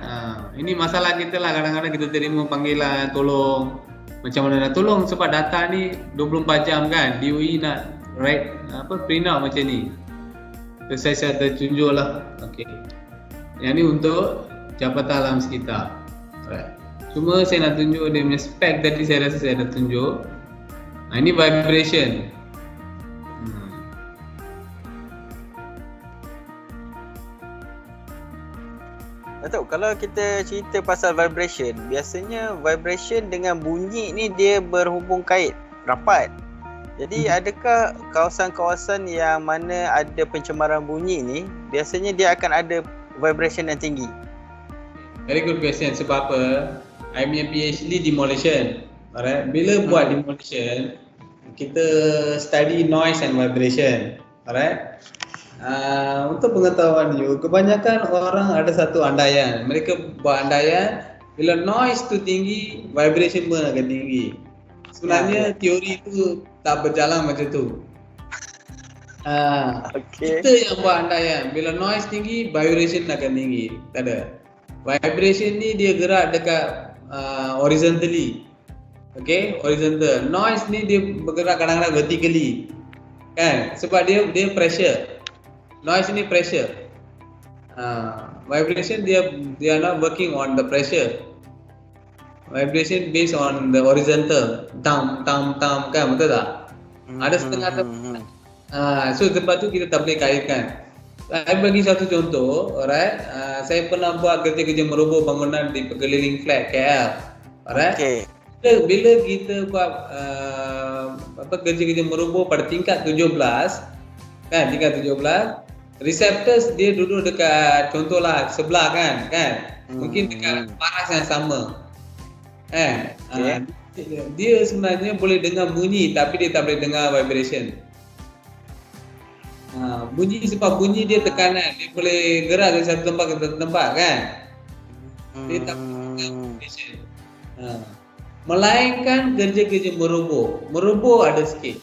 Ini masalah kita lah, kadang-kadang kita terima panggilan tolong. Macam mana nak tolong sebab data ni 24 jam kan. DOE nak write print out macam ni. So, saya tunjuk lah. Okey. Yang ni untuk jabatan alam sekitar. Alright. Cuma saya nak tunjuk dia punya spek tadi, saya rasa saya dah tunjuk. Ini vibration. Datuk, kalau kita cerita pasal vibration, biasanya vibration dengan bunyi ni dia berhubung kait rapat. Jadi adakah kawasan-kawasan yang mana ada pencemaran bunyi ni, biasanya dia akan ada vibration yang tinggi? Very good question. Sebab apa? I punya PhD demolition. Alright. Bila buat demolition, kita study noise and vibration. Alright. Untuk pengetahuan you, kebanyakan orang ada satu andaian. Mereka buat andaian, bila noise tu tinggi, vibration pun akan tinggi. Sebenarnya teori tu tak berjalan macam tu. Kita yang buat andaian, bila noise tinggi, vibration akan tinggi. Tak ada. Vibration ni dia gerak dekat horizontally. Okay, horizontal. Noise ni dia bergerak kadang-kadang vertically. Kan? Sebab dia pressure. Noise ni pressure. Vibration dia not working on the pressure. Vibration based on the horizontal. Tam kan, betul tak? Ada setengah so sebab tu kita tak boleh kaitkan. Saya bagi satu contoh, alright. Saya pernah buat kerja-kerja meroboh bangunan di Pekeliling Flat KL. Alright. Okay. Bila kita buat kerja-kerja meroboh pada tingkat 17, kan, tingkat 17, receptors dia duduk dekat, contohlah sebelah kan, mungkin dekat paras yang sama, kan. Dia sebenarnya boleh dengar bunyi tapi dia tak boleh dengar vibration. Bunyi sebab bunyi dia tekanan, dia boleh gerak dari satu tempat ke satu tempat, kan. Dia tak boleh dengar vibration. Melainkan kerja-kerja meroboh ada sikit,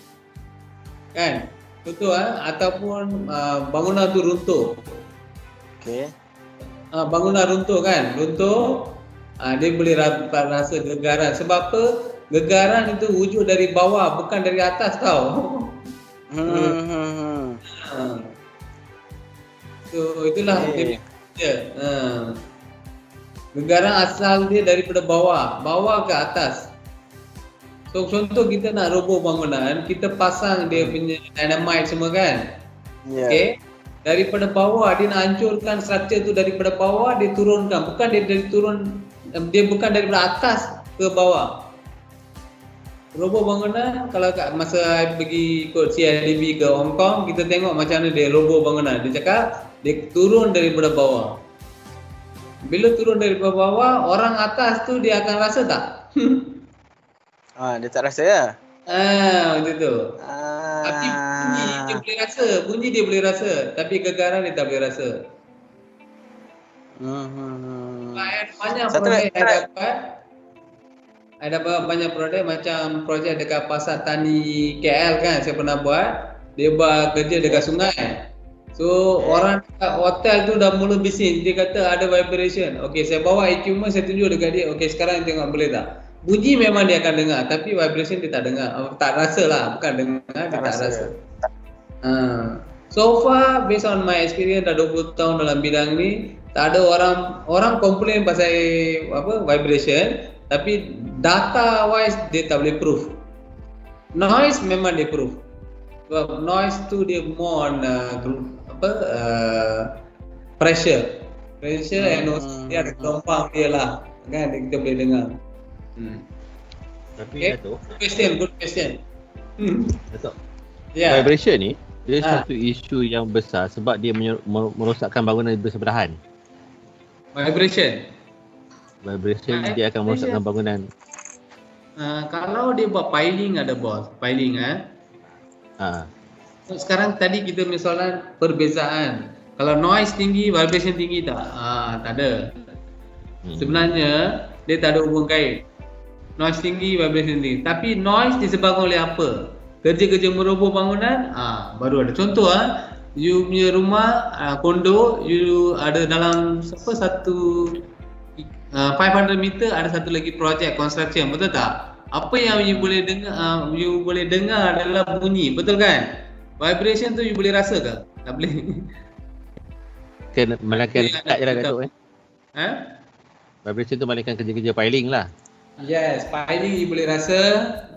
kan. Betul ataupun bangunan tu runtuh. Okey. Bangunan runtuh kan? Runtuh, dia boleh rasa gegaran. Sebab apa? Gegaran itu wujud dari bawah, bukan dari atas tau. So itulah dia. Gegaran asal dia daripada bawah ke atas. So contoh kita nak roboh bangunan, kita pasang dia punya dynamite semua kan. Okay. Daripada bawah dia nak hancurkan struktur tu, daripada bawah dia turunkan, bukan dia bukan daripada atas ke bawah. Roboh bangunan, kalau masa saya pergi ikut CIDB ke Hong Kong, kita tengok macam mana dia roboh bangunan. Dia cakap dia turun daripada bawah. Bila turun daripada bawah, orang atas tu dia akan rasa tak? Dia tak rasa ya? Macam tu. Tapi bunyi dia boleh rasa, tapi gegaran dia tak boleh rasa. Banyak projek ada banyak projek, macam projek dekat Pasar Tani KL kan, saya pernah buat. Dia buat kerja dekat sungai. So orang dekat hotel tu dah mula bising, dia kata ada vibration. Okey, saya bawa equipment, saya tunjuk dekat dia. Okey, sekarang tengok boleh tak? Bunyi memang dia akan dengar, tapi vibration dia tak dengar. Tak rasa lah, bukan dengar, dia tak rasa. So far, based on my experience dah 20 tahun dalam bidang ni, tak ada orang komplain pasal vibration, tapi data wise dia tak boleh proof. Noise memang dia proof. Sebab noise tu dia more on pressure and also dia ada gelombang dia lah, kan, kita boleh dengar. Tapi Datuk, good question. Datuk, vibration ni dia satu isu yang besar sebab dia merosakkan bangunan bersebelahan. Vibration dia akan merosakkan bangunan. Kalau dia buat piling, ada bos piling sekarang tadi kita misalnya perbezaan, kalau noise tinggi, vibration tinggi tak? Tak ada. Sebenarnya dia tak ada hubung kait. Noise tinggi, vibration tinggi. Tapi noise disebabkan oleh apa? Kerja-kerja meroboh bangunan, baru ada. Contoh you punya rumah, kondo, you ada dalam 500 meter ada satu lagi projek construction, betul tak? Apa yang you boleh dengar adalah bunyi, betul kan? Vibration tu you boleh rasa ke? Tak boleh. Melainkan dekat je lah Datuk Vibration tu malingkan kerja-kerja piling lah. Yes, piling you boleh rasa.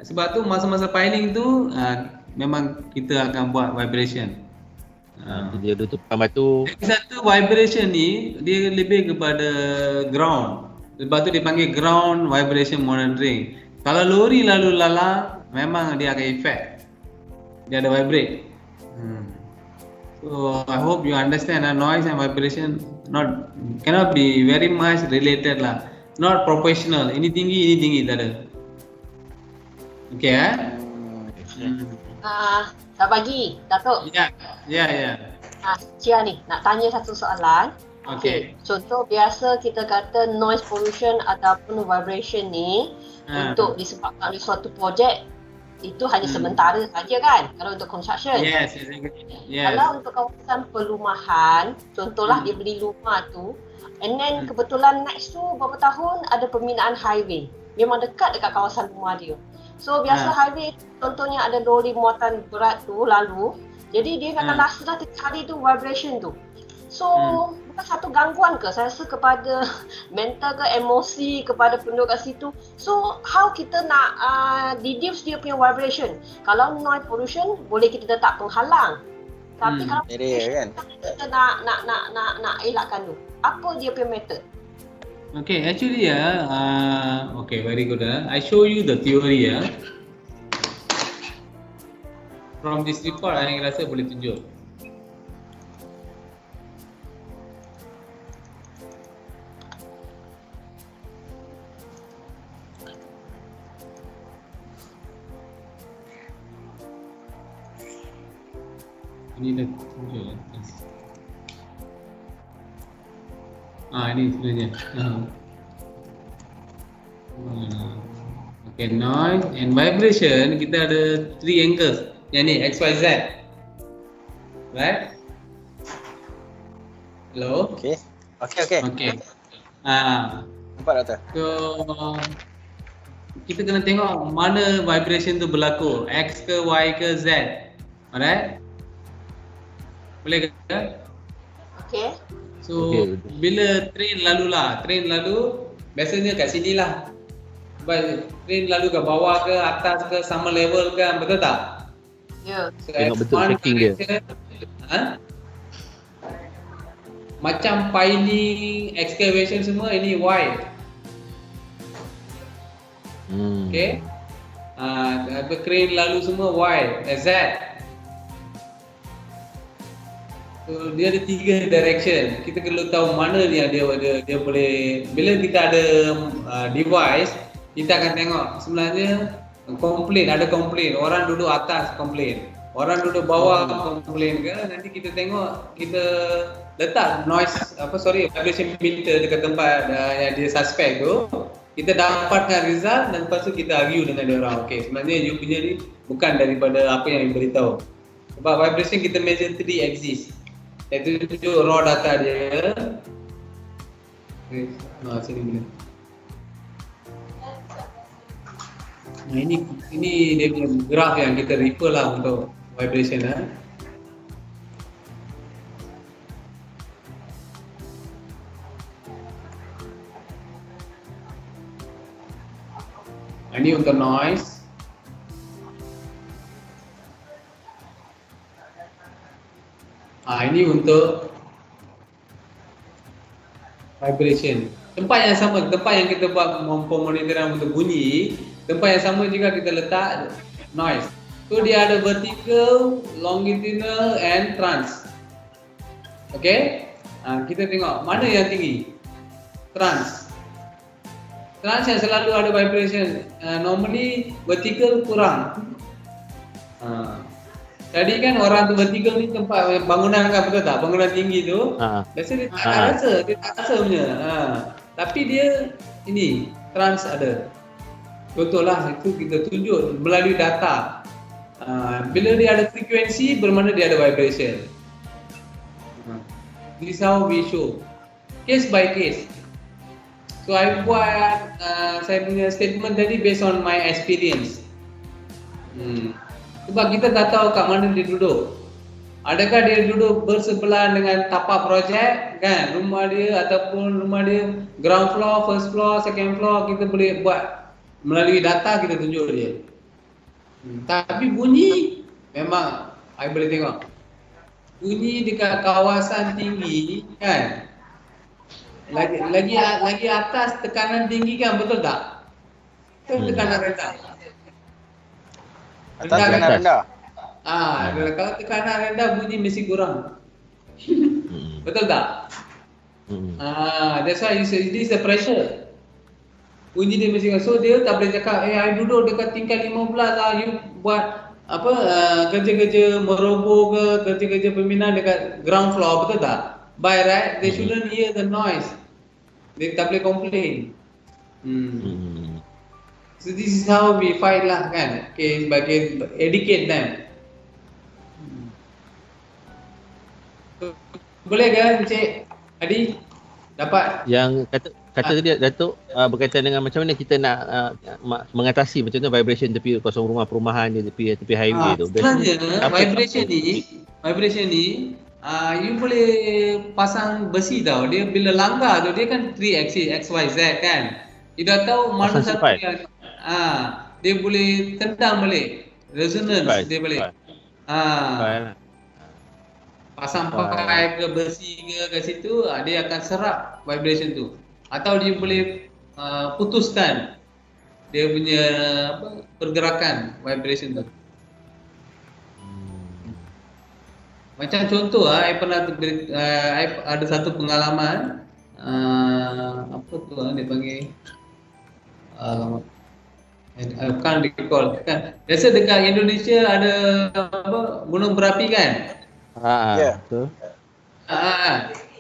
Sebab tu masa-masa piling tu memang kita akan buat vibration. Dia duduk tepan batu. Satu vibration ni dia lebih kepada ground. Sebab tu dipanggil ground vibration monitoring. Kalau lori lalu lalang, memang dia akan effect. Dia ada vibrate. So I hope you understand noise and vibration cannot be very much related lah. Not proportional. Ini tinggi tak ada. Okay Selamat pagi, Datuk. Ya. Cia ni, nak tanya satu soalan. Okay. Contoh biasa kita kata noise pollution ataupun vibration ni untuk disebabkan oleh suatu projek itu hanya sementara saja kan, kalau untuk construction. Yes. Kalau untuk kawasan perumahan, contohlah dia beli rumah tu, and then kebetulan next tu beberapa tahun ada pembinaan highway. Memang dekat kawasan rumah dia. So biasa highway contohnya ada lori muatan berat tu lalu, jadi dia akan rasa hari tu vibration tu. So bukan satu gangguan ke saya rasa kepada mental ke emosi kepada penduduk kat situ. So how kita nak reduce dia punya vibration? Kalau noise pollution boleh kita letak penghalang. Tapi kalau kan? kita nak elakkan tu, apa dia punya method? Okay, actually okay, very good. I show you the theory from this report. I rasa boleh tunjuk. Ini dah tunjuk. Ini sebenarnya. Okay, noise and vibration kita ada 3 angles. Yang ni X, Y, Z. Right? Hello? Okay. Nampak Doktor? So kita kena tengok mana vibration tu berlaku, X ke Y ke Z. Alright? Boleh ke? Okay. So bila train lalu biasanya kat sini lah. Train lalu ke bawah ke atas ke sama level kan, betul tak? Ya. So, tengok betul tracking dia. Macam piling, excavation semua ini Y. Okay. Crane lalu semua Y, Z. So, dia ada 3 direction. Kita perlu tahu mana yang dia boleh. Bila kita ada device, kita akan tengok sebenarnya ada komplain. Orang duduk atas komplain, orang duduk bawah komplain ke. Nanti kita tengok, kita letak vibration meter dekat tempat yang dia suspect tu. Kita dapatkan result dan lepas tu kita argue dengan dia orang. Okay, sebenarnya you punya ni bukan daripada apa yang you beritahu. Sebab vibration kita measure 3 axis. Itu tunjuk raw data dia. Sini boleh. Nah, ini dia punya graf yang kita refer lah untuk vibration Ini untuk noise. Ini untuk vibration. Tempat yang sama, tempat yang kita buat pemonitoran untuk bunyi, tempat yang sama juga kita letak noise. So dia ada vertical, longitudinal and trans. Okay? Kita tengok mana yang tinggi. Trans yang selalu ada vibration. Normally vertical kurang. Tadi kan orang tu vertical ni tempat bangunan kan, betul tak? Bangunan tinggi tu. Biasa dia tak rasa punya. Tapi dia ini trans ada. Contohlah itu kita tunjuk melalui data. Bila dia ada frekuensi, bermakna dia ada vibration. This is how we show. Case by case. So I buat saya punya statement tadi based on my experience. Sebab kita tak tahu kat mana dia duduk. Adakah dia duduk bersebelahan dengan tapak projek kan? Rumah dia ataupun rumah dia ground floor, first floor, second floor, kita boleh buat melalui data, kita tunjuk dia. Tapi bunyi memang I boleh tengok. Bunyi dekat kawasan tinggi kan? Lagi atas tekanan tinggi kan, betul tak? Tekanan rendah. Rendah. Kalau tekanan rendah bunyi mesti kurang. Betul tak? That's why you say this is the pressure. Bunyi dia mesti kurang. So dia tak boleh cakap, I duduk dekat tingkat 15 lah, you buat apa kerja-kerja meroboh ke, kerja-kerja pembinaan dekat ground floor, betul tak? By right, they shouldn't hear the noise. Dia tak boleh complain. So this is how we fight lah kan, case by case, educate them. Boleh ke Encik Adi dapat? Yang kata tadi Datuk berkaitan dengan macam mana kita nak mengatasi macam tu vibration tepi kosong rumah perumahan di tepi highway tu. Sebenarnya vibration ni you boleh pasang besi tau. Dia bila langgar tu dia kan 3 axis XYZ kan. You dah tahu mana satu yang dia boleh tendang balik. Resonance dia boleh. Pasang pakai ke besi ke kat situ, dia akan serap vibration tu. Atau dia boleh putuskan dia punya pergerakan vibration tu. Macam contoh I pernah ada satu pengalaman apa tu dia panggil I can't recall kan. Biasa dekat Indonesia ada gunung berapi kan? Betul.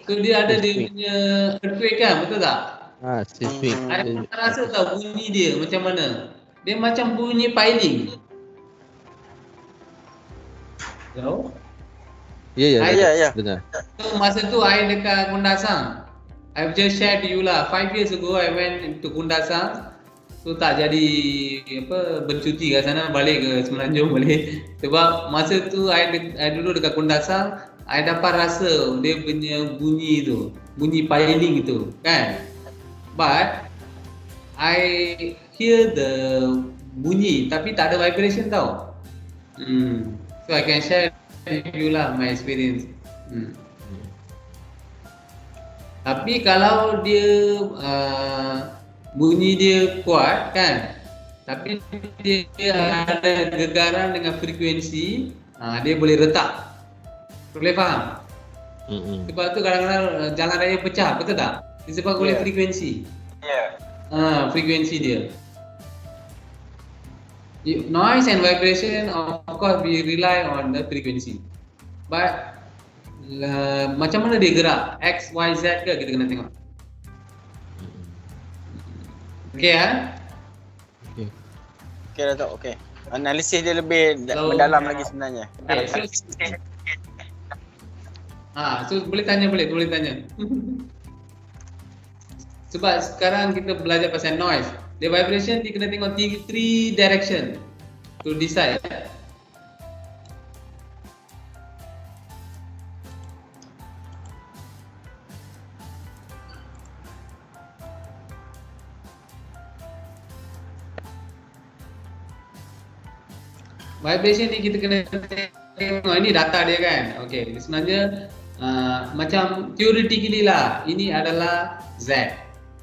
So dia ada dia punya earthquake kan, betul tak? Seismic. I rasa tahu bunyi dia macam mana. Dia macam bunyi piling. Tahu? Ya. Dengar. So masa tu I dekat Kundasang. I've just shared to you lah. 5 years ago I went to Kundasang. So tak jadi bercuti kat sana, balik ke Semenanjung balik. Sebab masa tu I duduk dekat Kundasang, I dapat rasa dia punya bunyi tu, bunyi piling tu kan. But I hear the bunyi tapi tak ada vibration tau. So I can share with you lah my experience. Tapi kalau dia bunyi dia kuat kan, tapi dia ada gegaran dengan frekuensi, dia boleh retak. Boleh faham? Sebab tu kadang-kadang jalan raya pecah, betul tak? Disebabkan oleh frekuensi. Frekuensi dia. Noise and vibration, of course we rely on the frequency. But macam mana dia gerak? X, Y, Z ke, kita kena tengok. Okay Datuk, okay. Analisis dia lebih mendalam lagi sebenarnya. So boleh tanya. Sebab sekarang kita belajar pasal noise. The vibration dia kena tengok 3 direction to decide. Vibration ni kita kena tengok, ini data dia kan. Okay, sebenarnya macam theoretically lah, ini adalah Z,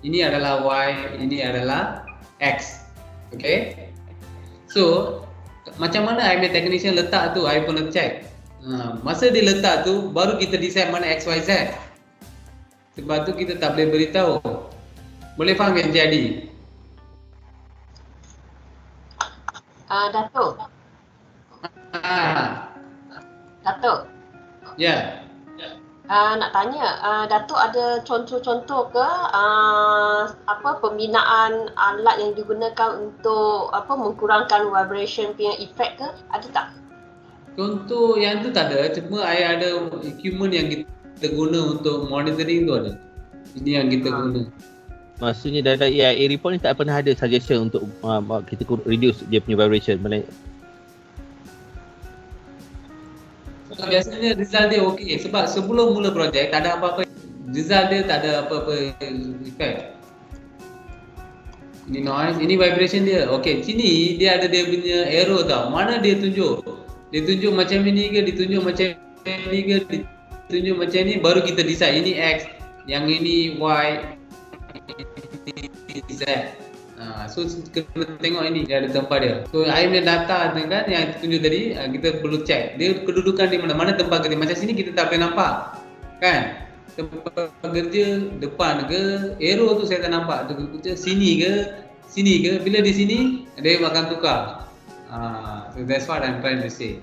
ini adalah Y, ini adalah X. Okay, so macam mana I punya technician letak tu, I pun nak check. Masa dia letak tu, baru kita decide mana X, Y, Z. Sebab tu kita tak boleh beritahu. Boleh faham yang jadi? Datuk. Datuk. Ya. Nak tanya, Datuk ada contoh-contoh ke pembinaan alat yang digunakan untuk mengkurangkan vibration punya efek ke? Ada tak? Contoh yang tu tak ada, cuma ada equipment yang kita guna untuk monitoring tu ada. Ini yang kita guna. Maksudnya dalam AIA report ni tak pernah ada suggestion untuk kita reduce dia punya vibration. Biasanya result dia okey sebab sebelum mula projek tak ada apa-apa, result dia tak ada apa-apa effect. Ini noise, ini vibration dia. Okey, sini dia ada dia punya arrow tau. Mana dia tunjuk? Dia tunjuk macam ini ke, ditunjuk macam ini ke, ditunjuk macam ni, baru kita decide ini X, yang ini Y, ini Z. So kena tengok ini dia ada tempat dia. So I punya data tu kan yang tunjuk tadi, kita perlu check dia kedudukan di mana. Mana tempat kerja. Macam sini kita tak boleh nampak. Kan? Tempat kerja depan ke, arrow tu saya tak nampak. Tempat kerja sini ke, bila di sini dia akan tukar. So that's what I'm trying to say.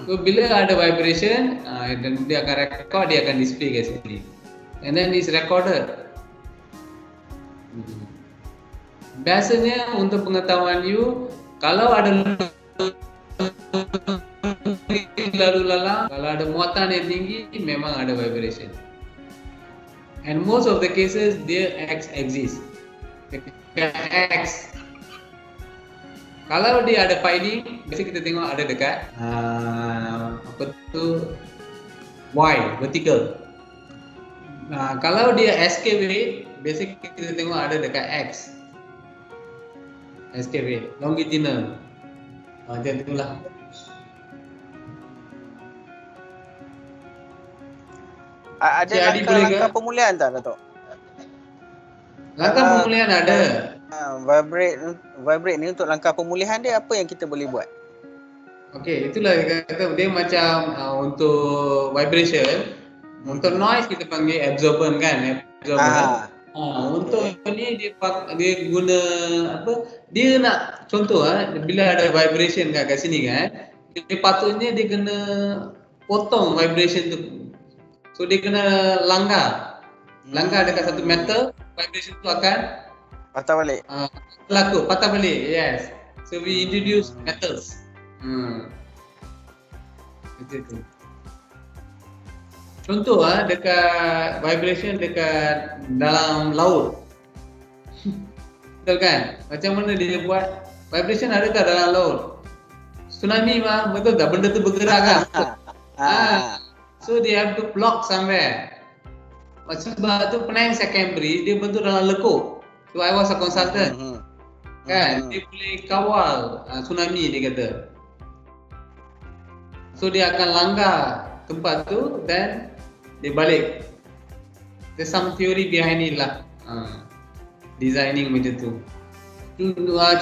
So bila ada vibration, dan dia akan record, dia akan display kat sini. And then it's recorded. Biasanya untuk pengetahuan you, kalau ada lalu lalang, kalau ada muatan yang tinggi, memang ada vibration. And most of the cases dia X exist. X. Kalau dia ada piling, biasa kita tengok ada dekat apa tu Y, vertical. Kalau dia SKW, biasa kita tengok ada dekat X. SKW, longitudinal. Macam itulah. Ada langkah pemulihan tak, Datuk? Langkah pemulihan ada. Vibrate ni untuk langkah pemulihan dia, apa yang kita boleh buat? Okey, itulah dia kata dia macam untuk vibration, untuk noise kita panggil absorbent kan, absorbent. Untuk ni dia guna apa? Dia nak contoh bila ada vibration kat sini kan, dia patutnya dia kena potong vibration tu. So dia kena langgar dekat satu metal, vibration tu akan patah balik. Patah balik, yes. So we introduce metals. Itu. Contoh dekat vibration dekat dalam laut. Betul kan? Macam mana dia buat? Vibration ada tak dalam laut? Tsunami betul tak? Benda tu bergerak kan? So they have to block somewhere. Sebab tu Penang Secondary dia bentuk dalam lekuk. So I was a consultant. Kan? Dia boleh kawal tsunami dia kata. So dia akan langgar tempat tu dan dia balik. There's some theory behind it lah. Designing macam tu.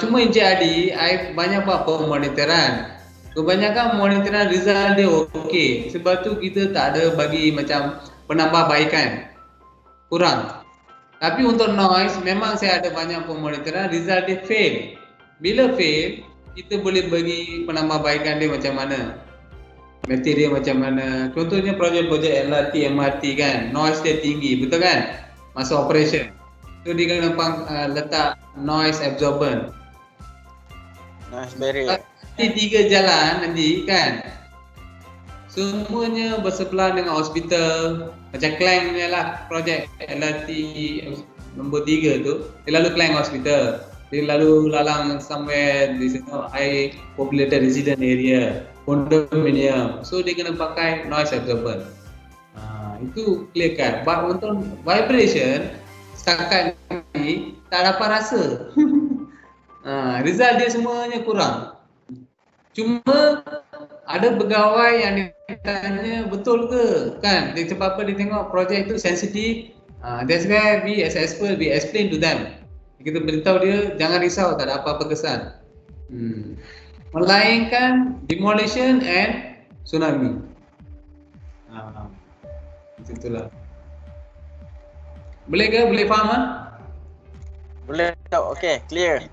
Cuma Encik Adi, I banyak buat pemonitoran. Kebanyakan monitoran result dia okey. Sebab tu kita tak ada bagi macam penambahbaikan. Kurang. Tapi untuk noise, memang saya ada banyak pemonitoran, result dia fail. Bila fail, kita boleh bagi penambahbaikan dia macam mana. Material macam mana. Contohnya projek-projek LRT, MRT kan, noise dia tinggi, betul kan? Masa operation. So dia kena letak noise absorbent. Noise barrier. 3 jalan nanti kan, semuanya bersebelah dengan hospital. Macam Klang ni lah, projek LRT nombor 3 tu, dia lalu Klang Hospital, dia lalu lalang somewhere di situ high populated resident area, condominium. So dia kena pakai noise absorbent. Itu clear cut. But untuk vibration setakat ni tak dapat rasa. Result dia semuanya kurang. Cuma ada pegawai yang ditanya betul ke kan, dia sebab apa dia tengok projek itu sensitif. That's why we as expert we explain to them. Kita beritahu dia jangan risau, tak ada apa-apa kesan. Melainkan demolition and tsunami. Itulah. Boleh ke? Boleh faham? Boleh. Okey, clear.